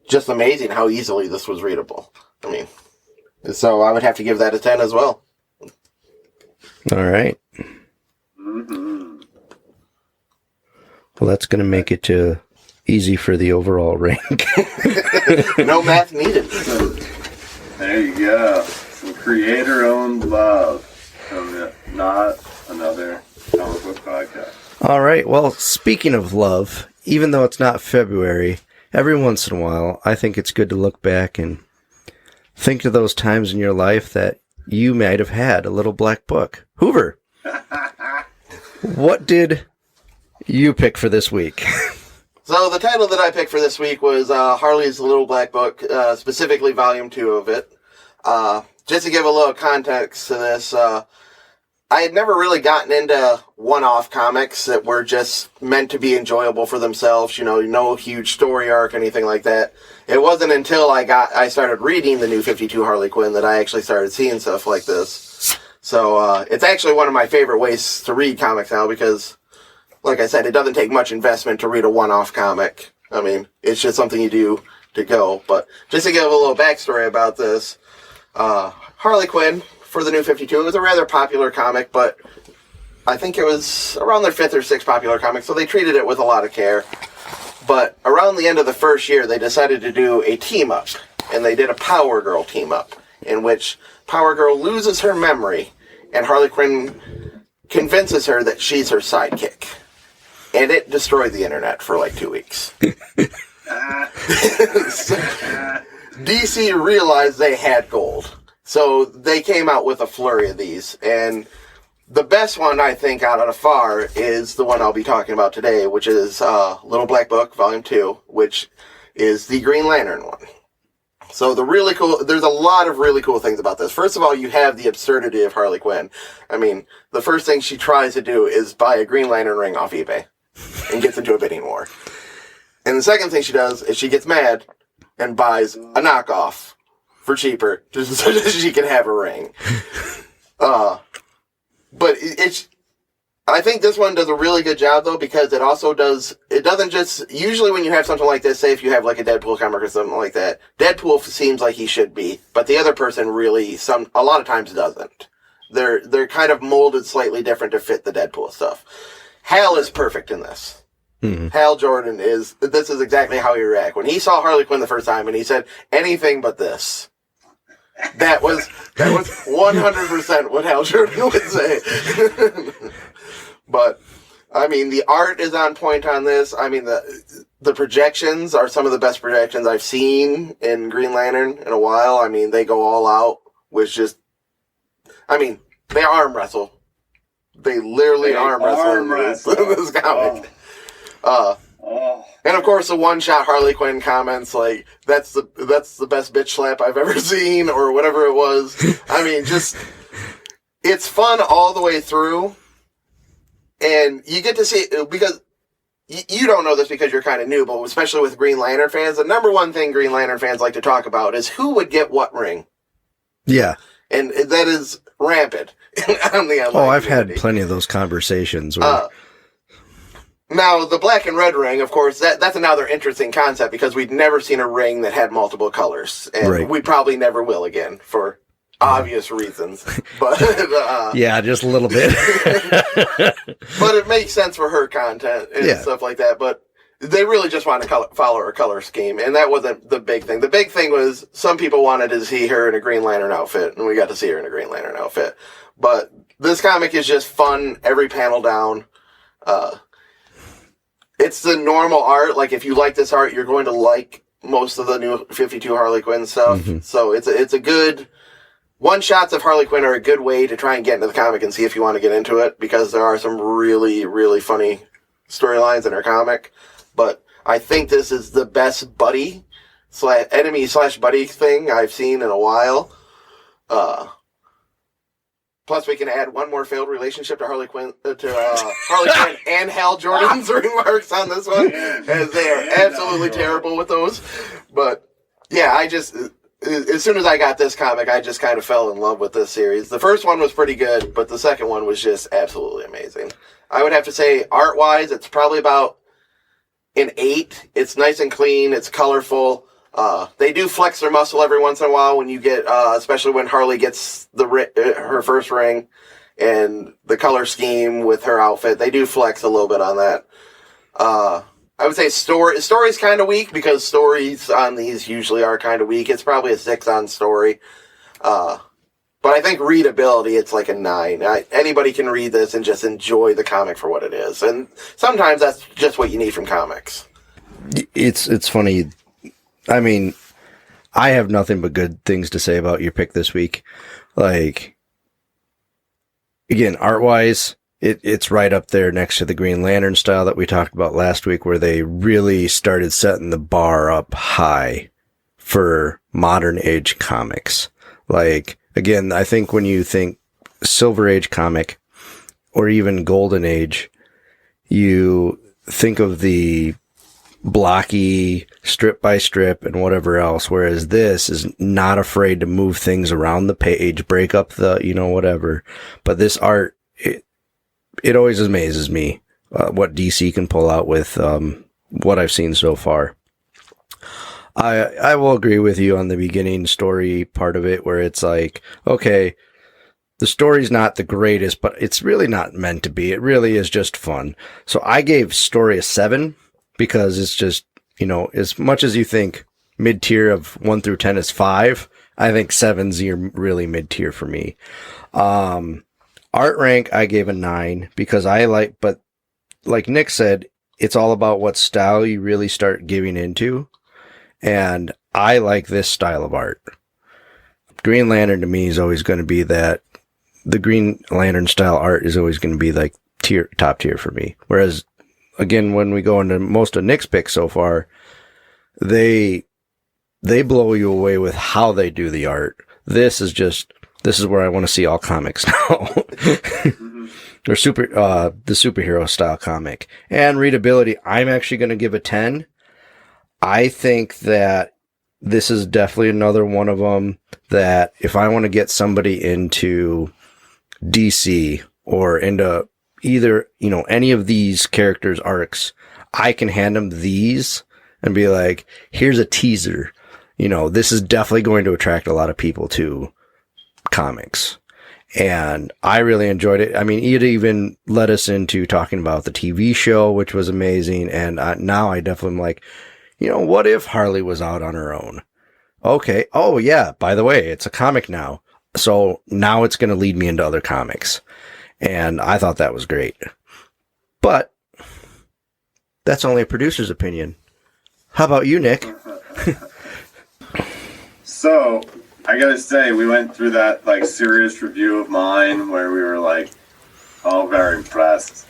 Speaker 3: just amazing how easily this was readable. I mean, so I would have to give that a 10 as well.
Speaker 2: All right.
Speaker 1: Mm-hmm.
Speaker 2: Well, that's going to make it easy for the overall rank.
Speaker 3: No math needed.
Speaker 4: There you go. Some creator-owned love. Not another comic book podcast.
Speaker 2: All right. Well, speaking of love, even though it's not February, every once in a while, I think it's good to look back and think of those times in your life that you might have had a little black book. Hoover, what did you pick for this week?
Speaker 3: So the title that I picked for this week was Harley's Little Black Book, specifically Volume 2 of it. Just to give a little context to this, I had never really gotten into one-off comics that were just meant to be enjoyable for themselves, no huge story arc, anything like that. It wasn't until I started reading the New 52 Harley Quinn that I actually started seeing stuff like this. So it's actually one of my favorite ways to read comics now because, like I said, it doesn't take much investment to read a one-off comic. I mean, it's just something you do to go. But just to give a little backstory about this, Harley Quinn, for the New 52, it was a rather popular comic, but I think it was around their 5th or 6th popular comic, so they treated it with a lot of care. But around the end of the first year, they decided to do a team-up, and they did a Power Girl team-up, in which Power Girl loses her memory, and Harley Quinn convinces her that she's her sidekick. And it destroyed the internet for like 2 weeks. DC realized they had gold. So they came out with a flurry of these, and the best one, I think, out of far is the one I'll be talking about today, which is Little Black Book, Volume 2, which is the Green Lantern one. So there's a lot of really cool things about this. First of all, you have the absurdity of Harley Quinn. I mean, the first thing she tries to do is buy a Green Lantern ring off eBay and gets into a bidding war. And the second thing she does is she gets mad and buys a knockoff for cheaper, just so that she can have a ring. But I think this one does a really good job, though, because it doesn't just, usually when you have something like this, say if you have like a Deadpool comic or something like that, Deadpool seems like he should be, but the other person really, a lot of times doesn't. They're kind of molded slightly different to fit the Deadpool stuff. Hal is perfect in this. Mm-hmm. Hal Jordan this is exactly how he reacted. When he saw Harley Quinn the first time and he said, anything but this. That was 100% what Hal Jordan would say. But, I mean, the art is on point on this. I mean, the projections are some of the best projections I've seen in Green Lantern in a while. I mean, they go all out with just, I mean, they arm wrestle. They literally arm wrestle in this comic. And of course, the one-shot Harley Quinn comments like, "That's the best bitch slap I've ever seen," or whatever it was. I mean, just it's fun all the way through, and you get to see because you don't know this because you're kind of new, but especially with Green Lantern fans, the number one thing Green Lantern fans like to talk about is who would get what ring.
Speaker 2: Yeah,
Speaker 3: and that is rampant on the online
Speaker 2: I've
Speaker 3: community.
Speaker 2: had plenty of those conversations. Where...
Speaker 3: Now, the black and red ring, of course, that's another interesting concept because we'd never seen a ring that had multiple colors. And we probably never will again for obvious reasons. But
Speaker 2: yeah, just a little bit.
Speaker 3: But it makes sense for her content and stuff like that. But they really just wanted to follow her color scheme. And that wasn't the big thing. The big thing was some people wanted to see her in a Green Lantern outfit. And we got to see her in a Green Lantern outfit. But this comic is just fun every panel down. It's the normal art. Like, if you like this art, you're going to like most of the New 52 Harley Quinn stuff. Mm-hmm. So it's a good one-shots of Harley Quinn are a good way to try and get into the comic and see if you want to get into it, because there are some really, really funny storylines in her comic. But I think this is the best enemy/buddy thing I've seen in a while. Plus, we can add one more failed relationship to Harley Quinn and Hal Jordan's remarks on this one, as they are absolutely terrible with those. But yeah, as soon as I got this comic, I just kind of fell in love with this series. The first one was pretty good, but the second one was just absolutely amazing. I would have to say, art-wise, it's probably about an 8. It's nice and clean. It's colorful. They do flex their muscle every once in a while when you get, especially when Harley gets her first ring and the color scheme with her outfit. They do flex a little bit on that. I would say story's kind of weak, because stories on these usually are kind of weak. It's probably a 6 on story. But I think readability, it's like a 9. Anybody can read this and just enjoy the comic for what it is. And sometimes that's just what you need from comics.
Speaker 2: It's funny. I mean, I have nothing but good things to say about your pick this week. Like, again, art-wise, it's right up there next to the Green Lantern style that we talked about last week, where they really started setting the bar up high for modern age comics. Like, again, I think when you think Silver Age comic or even Golden Age, you think of the blocky strip by strip and whatever else, whereas this is not afraid to move things around the page, break up the, whatever. But this art, it always amazes me what DC can pull out with what I've seen so far. I will agree with you on the beginning story part of it, where it's like, okay, the story's not the greatest, but it's really not meant to be. It really is just fun. So I gave story a 7, because it's just, as much as you think mid-tier of 1 through 10 is 5, I think 7's really mid-tier for me. Art rank, I gave a 9, because but like Nick said, it's all about what style you really start giving into. And I like this style of art. Green Lantern to me is always going to be that. The Green Lantern style art is always going to be like top tier for me. Whereas, again, when we go into most of Nick's picks so far, they blow you away with how they do the art. This is where I want to see all comics now. Or the superhero style comic. And readability, I'm actually going to give a 10. I think that this is definitely another one of them that if I want to get somebody into DC or into either, any of these characters' arcs, I can hand them these and be like, here's a teaser. This is definitely going to attract a lot of people to comics. And I really enjoyed it. I mean, it even led us into talking about the TV show, which was amazing. And now I definitely am like, what if Harley was out on her own? Okay. Oh, yeah. By the way, it's a comic now. So now it's going to lead me into other comics. And I thought that was great. But that's only a producer's opinion. How about you, Nick?
Speaker 4: So, I gotta say, we went through that, serious review of mine where we were, all very impressed.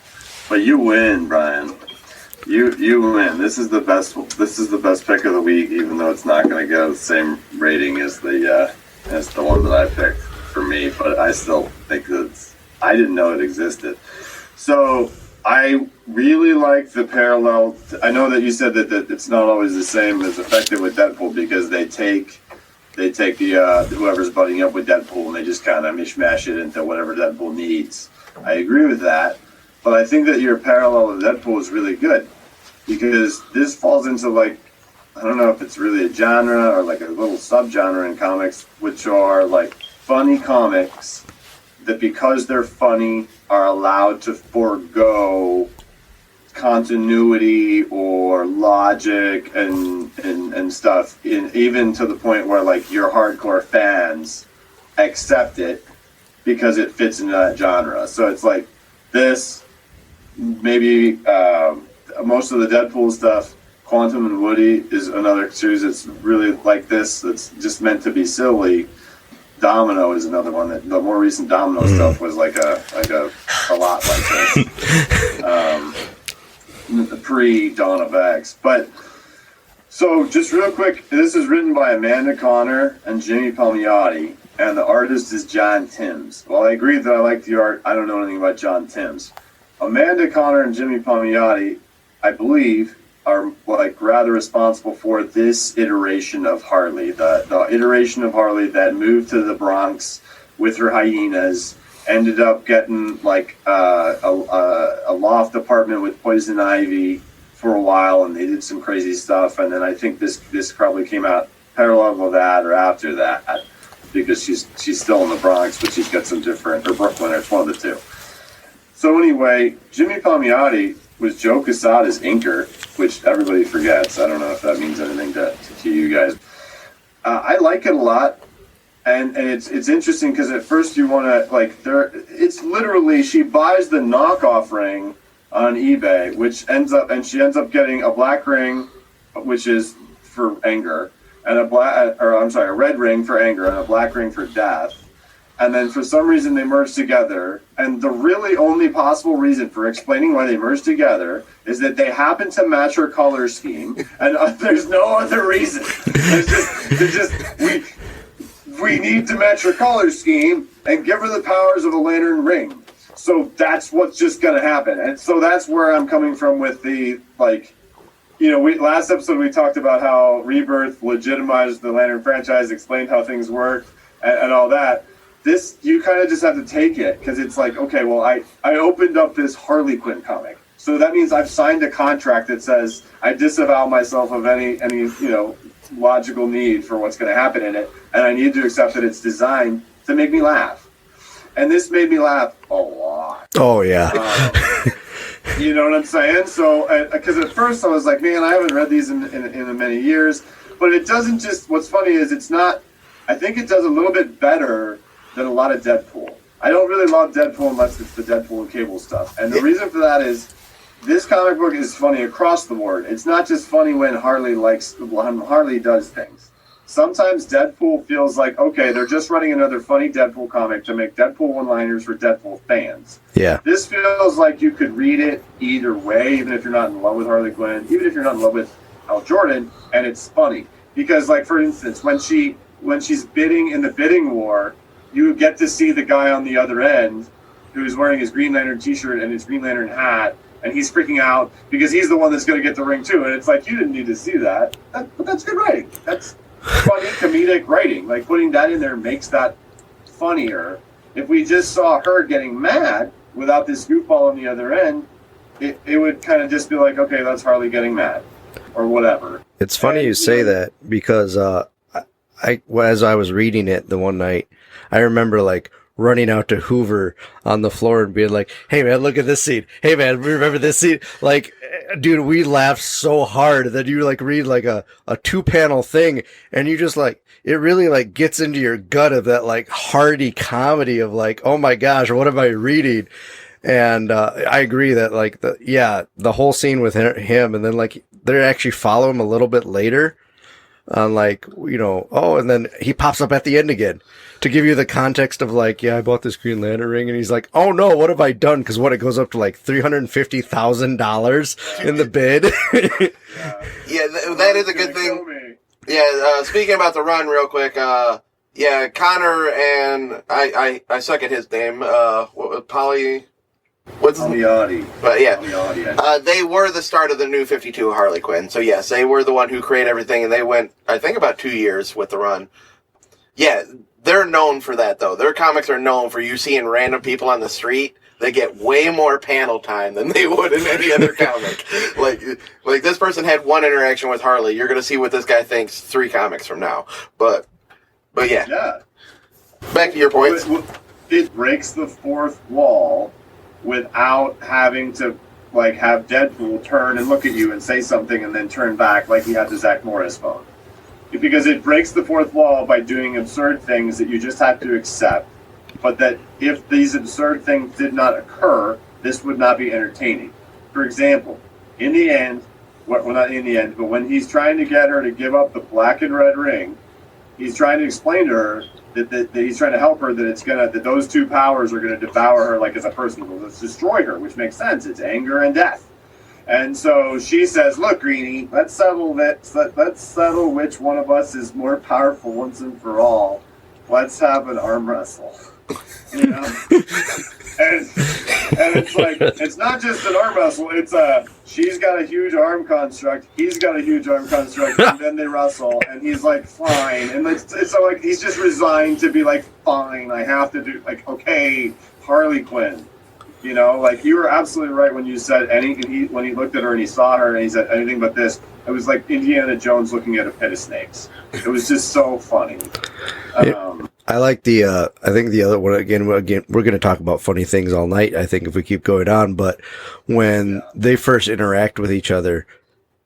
Speaker 4: But you win, Brian. You win. This is the best pick of the week, even though it's not going to get the same rating as the one that I picked for me. But I still think I didn't know it existed. So I really like the parallel. I know that you said that it's not always the same as effective with Deadpool, because they take the whoever's butting up with Deadpool and they just kind of mishmash it into whatever Deadpool needs. I agree with that. But I think that your parallel with Deadpool is really good, because this falls into I don't know if it's really a genre or a little subgenre in comics, which are funny comics that, because they're funny, are allowed to forego continuity or logic and stuff, even to the point where your hardcore fans accept it because it fits into that genre. So it's this. Maybe most of the Deadpool stuff, Quantum and Woody is another series that's really like this, that's just meant to be silly. Domino is another one that the more recent Domino stuff was like a lot like this. Pre-Dawn of X. But so just real quick, this is written by Amanda Connor and Jimmy Palmiotti, and the artist is John Timms. Well, I agree that I like the art. I don't know anything about John Timms. Amanda Connor and Jimmy Palmiotti, I believe, are like rather responsible for this iteration of Harley, the iteration of Harley that moved to the Bronx with her hyenas, ended up getting like a loft apartment with poison ivy for a while, and they did some crazy stuff. And then I think this probably came out parallel with that or after that, because she's still in the Bronx, but she's got some different, or Brooklyn, or it's one of the two. So anyway, Jimmy Palmiotti was Joe Quesada's inker, which everybody forgets. I don't know if that means anything to you guys. I like it a lot, and it's interesting because at first you want to it's literally she buys the knockoff ring on eBay, she ends up getting a black ring, which is for anger, and a red ring for anger and a black ring for death. And then for some reason they merged together. And the really only possible reason for explaining why they merged together is that they happen to match her color scheme. And there's no other reason. We need to match her color scheme and give her the powers of a lantern ring. So that's what's just going to happen. And so that's where I'm coming from with the, last episode we talked about how Rebirth legitimized the Lantern franchise, explained how things worked and all that. This, you kind of just have to take it, because it's like, okay, well, I opened up this Harley Quinn comic. So that means I've signed a contract that says I disavow myself of any logical need for what's going to happen in it, and I need to accept that it's designed to make me laugh. And this made me laugh a lot.
Speaker 2: Oh, yeah.
Speaker 4: You know what I'm saying? So, because at first I was like, man, I haven't read these in many years. But it doesn't just, what's funny is it's not, I think it does a little bit better than a lot of Deadpool. I don't really love Deadpool unless it's the Deadpool and Cable stuff. And the reason for that is this comic book is funny across the board. It's not just funny when Harley does things. Sometimes Deadpool feels like, okay, they're just running another funny Deadpool comic to make Deadpool one-liners for Deadpool fans.
Speaker 2: Yeah.
Speaker 4: This feels like you could read it either way, even if you're not in love with Harley Quinn, even if you're not in love with Hal Jordan, and it's funny. Because, like, for instance, when she's bidding in the bidding war, you get to see the guy on the other end who's wearing his Green Lantern t-shirt and his Green Lantern hat, and he's freaking out because he's the one that's going to get the ring too. And it's like, you didn't need to see that. But that's good writing. That's funny comedic writing. Like, putting that in there makes that funnier. If we just saw her getting mad without this goofball on the other end, it would kind of just be like, okay, that's Harley getting mad or whatever.
Speaker 2: It's funny you say that, because as I was reading it the one night, I remember like running out to Hoover on the floor and being like, hey man, look at this scene. Hey man, remember this scene? Like, dude, we laughed so hard that you like read like a 2-panel thing, and you just like, it really like gets into your gut of that like hearty comedy of like, oh my gosh, what am I reading? And I agree that like the whole scene with him, and then like they actually follow him a little bit later on like, and then he pops up at the end again to give you the context of like, yeah, I bought this Green Lantern ring, and he's like, oh no, what have I done? Because it goes up to like $350,000 in the bid.
Speaker 3: That is a good thing. Yeah, speaking about the run real quick, Connor and I suck at his name. Palmiotti. But yeah, they were the start of the new 52 Harley Quinn. So yes, they were the one who created everything, and they went, I think, about 2 years with the run. Yeah, they're known for that though. Their comics are known for you seeing random people on the street. They get way more panel time than they would in any other comic. Like this person had one interaction with Harley. You're gonna see what this guy thinks 3 comics from now. But yeah. Yeah. Back to your points.
Speaker 4: It breaks the fourth wall without having to like have Deadpool turn and look at you and say something and then turn back like he had the Zach Morris phone. Because it breaks the fourth wall by doing absurd things that you just have to accept, but that if these absurd things did not occur, this would not be entertaining. For example, in the end, well, not in the end, but when he's trying to get her to give up the black and red ring,
Speaker 1: he's trying to explain to her that he's trying to help her that those two powers are gonna devour her like as a person, will destroy her, which makes sense. It's anger and death. And so she says, "Look, Greenie, let's settle which one of us is more powerful once and for all. Let's have an arm wrestle." You know? and it's like, it's not just an arm wrestle, it's she's got a huge arm construct, he's got a huge arm construct, and then they wrestle, and he's like, fine. And it's so like, he's just resigned to be like, fine, I have to do, like, okay, Harley Quinn. You know, like, you were absolutely right when you said when he looked at her and he saw her and he said anything but this. It was like Indiana Jones looking at a pit of snakes. It was just so funny.
Speaker 2: I like I think the other one, again, we're going to talk about funny things all night, I think, if we keep going on. But when they first interact with each other,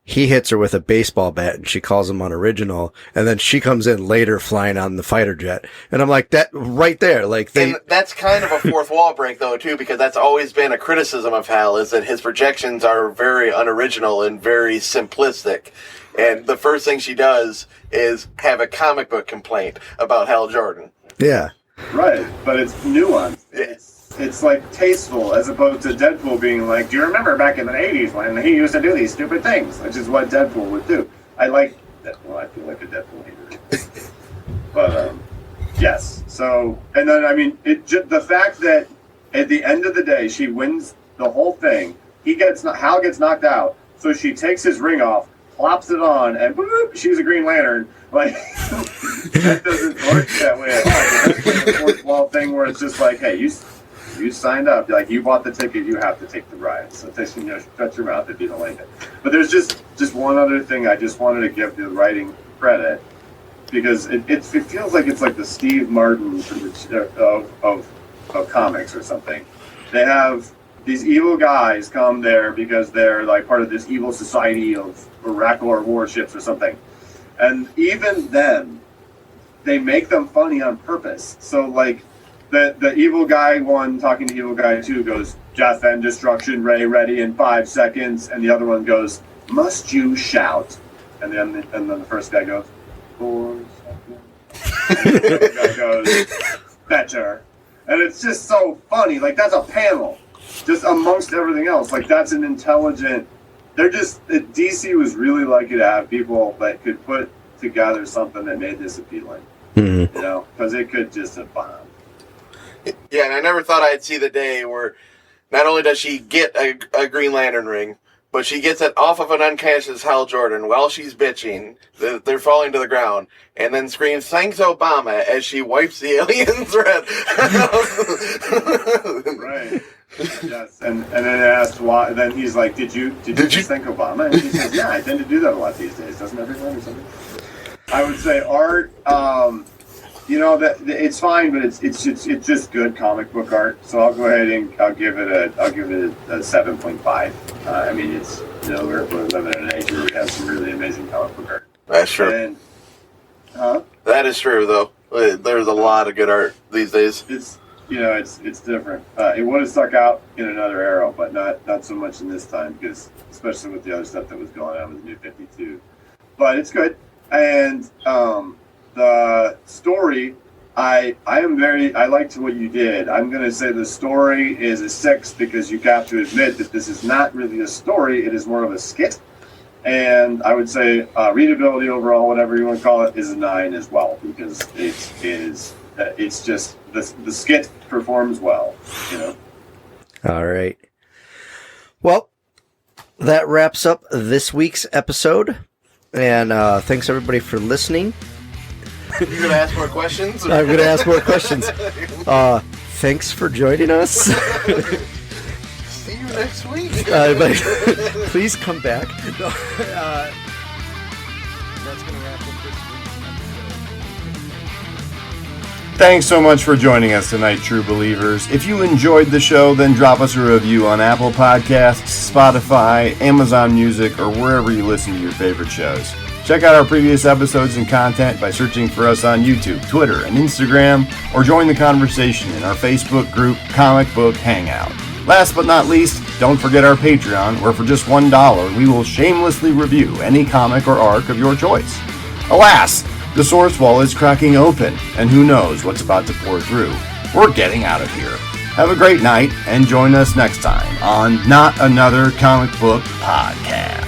Speaker 2: he hits her with a baseball bat and she calls him unoriginal. And then she comes in later flying on the fighter jet. And I'm like, that right there. Like,
Speaker 3: and that's kind of a fourth wall break, though, too, because that's always been a criticism of Hal, is that his projections are very unoriginal and very simplistic. And the first thing she does is have a comic book complaint about Hal Jordan.
Speaker 2: Yeah.
Speaker 1: Right, but it's nuanced. It's like tasteful, as opposed to Deadpool being like, do you remember back in the 80s when he used to do these stupid things? Which is what Deadpool would do. I like Deadpool. I feel like a Deadpool hater. But, yes. So, and then, I mean, the fact that at the end of the day, she wins the whole thing. Hal gets knocked out, so she takes his ring off, plops it on, and boop, she's a Green Lantern. Like, that doesn't work that way at all. That's like a fourth wall thing where it's just like, hey, you signed up, like, you bought the ticket, you have to take the ride. So shut your mouth if you don't like it. But there's just one other thing I just wanted to give the writing credit, because it feels like it's like the Steve Martin of comics or something. They have these evil guys come there because they're like part of this evil society of Oracle warships or something. And even then, they make them funny on purpose. So, like, the evil guy one talking to evil guy two goes, "Death and destruction ray ready in 5 seconds," and the other one goes, "Must you shout?" And then the first guy goes, 4 seconds. And the other guy goes, "Better." And it's just so funny. Like, that's a panel, just amongst everything else. Like, that's an intelligent. DC was really lucky to have people that could put together something that made this appealing.
Speaker 2: Mm-hmm.
Speaker 1: You know, because it could just have bombed.
Speaker 3: Yeah, and I never thought I'd see the day where not only does she get a Green Lantern ring, but she gets it off of an unconscious Hal Jordan while she's bitching. They're falling to the ground, and then screams, "Thanks, Obama," as she wipes the alien's red.
Speaker 1: Right. Yes. And then asked why. Then he's like, "Did you just thank Obama?" And she says, "Yeah, I tend to do that a lot these days. Doesn't everyone or something?" I would say art. You know, that it's fine, but it's just good comic book art. So I'll go ahead and I'll give it a 7.5. I mean, it's, you know, we're living in an age where we have some really amazing comic book art.
Speaker 3: That's true.
Speaker 1: And,
Speaker 3: that is true, though. There's a lot of good art these days.
Speaker 1: It's, you know, it's different. It would have stuck out in another era, but not so much in this time, because especially with the other stuff that was going on with the New 52. But it's good. And the story, I liked what you did. I'm going to say the story is a 6 because you have to admit that this is not really a story. It is more of a skit. And I would say readability overall, whatever you want to call it, is a 9 as well, because it's just the skit performs well, you know.
Speaker 2: All right. Well, that wraps up this week's episode. And thanks, everybody, for listening.
Speaker 3: You're going to ask more questions?
Speaker 2: I'm going to ask more questions. Thanks for joining us.
Speaker 3: See you next week.
Speaker 2: But please come back. That's going to wrap up this week.
Speaker 1: Thanks so much for joining us tonight, true believers. If you enjoyed the show, then drop us a review on Apple Podcasts, Spotify, Amazon Music, or wherever you listen to your favorite shows. Check out our previous episodes and content by searching for us on YouTube, Twitter, and Instagram, or join the conversation in our Facebook group, Comic Book Hangout. Last but not least, don't forget our Patreon, where for just $1, we will shamelessly review any comic or arc of your choice. Alas,
Speaker 6: The source wall is cracking open, and who knows what's about to pour through. We're getting out of here. Have a great night, and join us next time on Not Another Comic Book Podcast.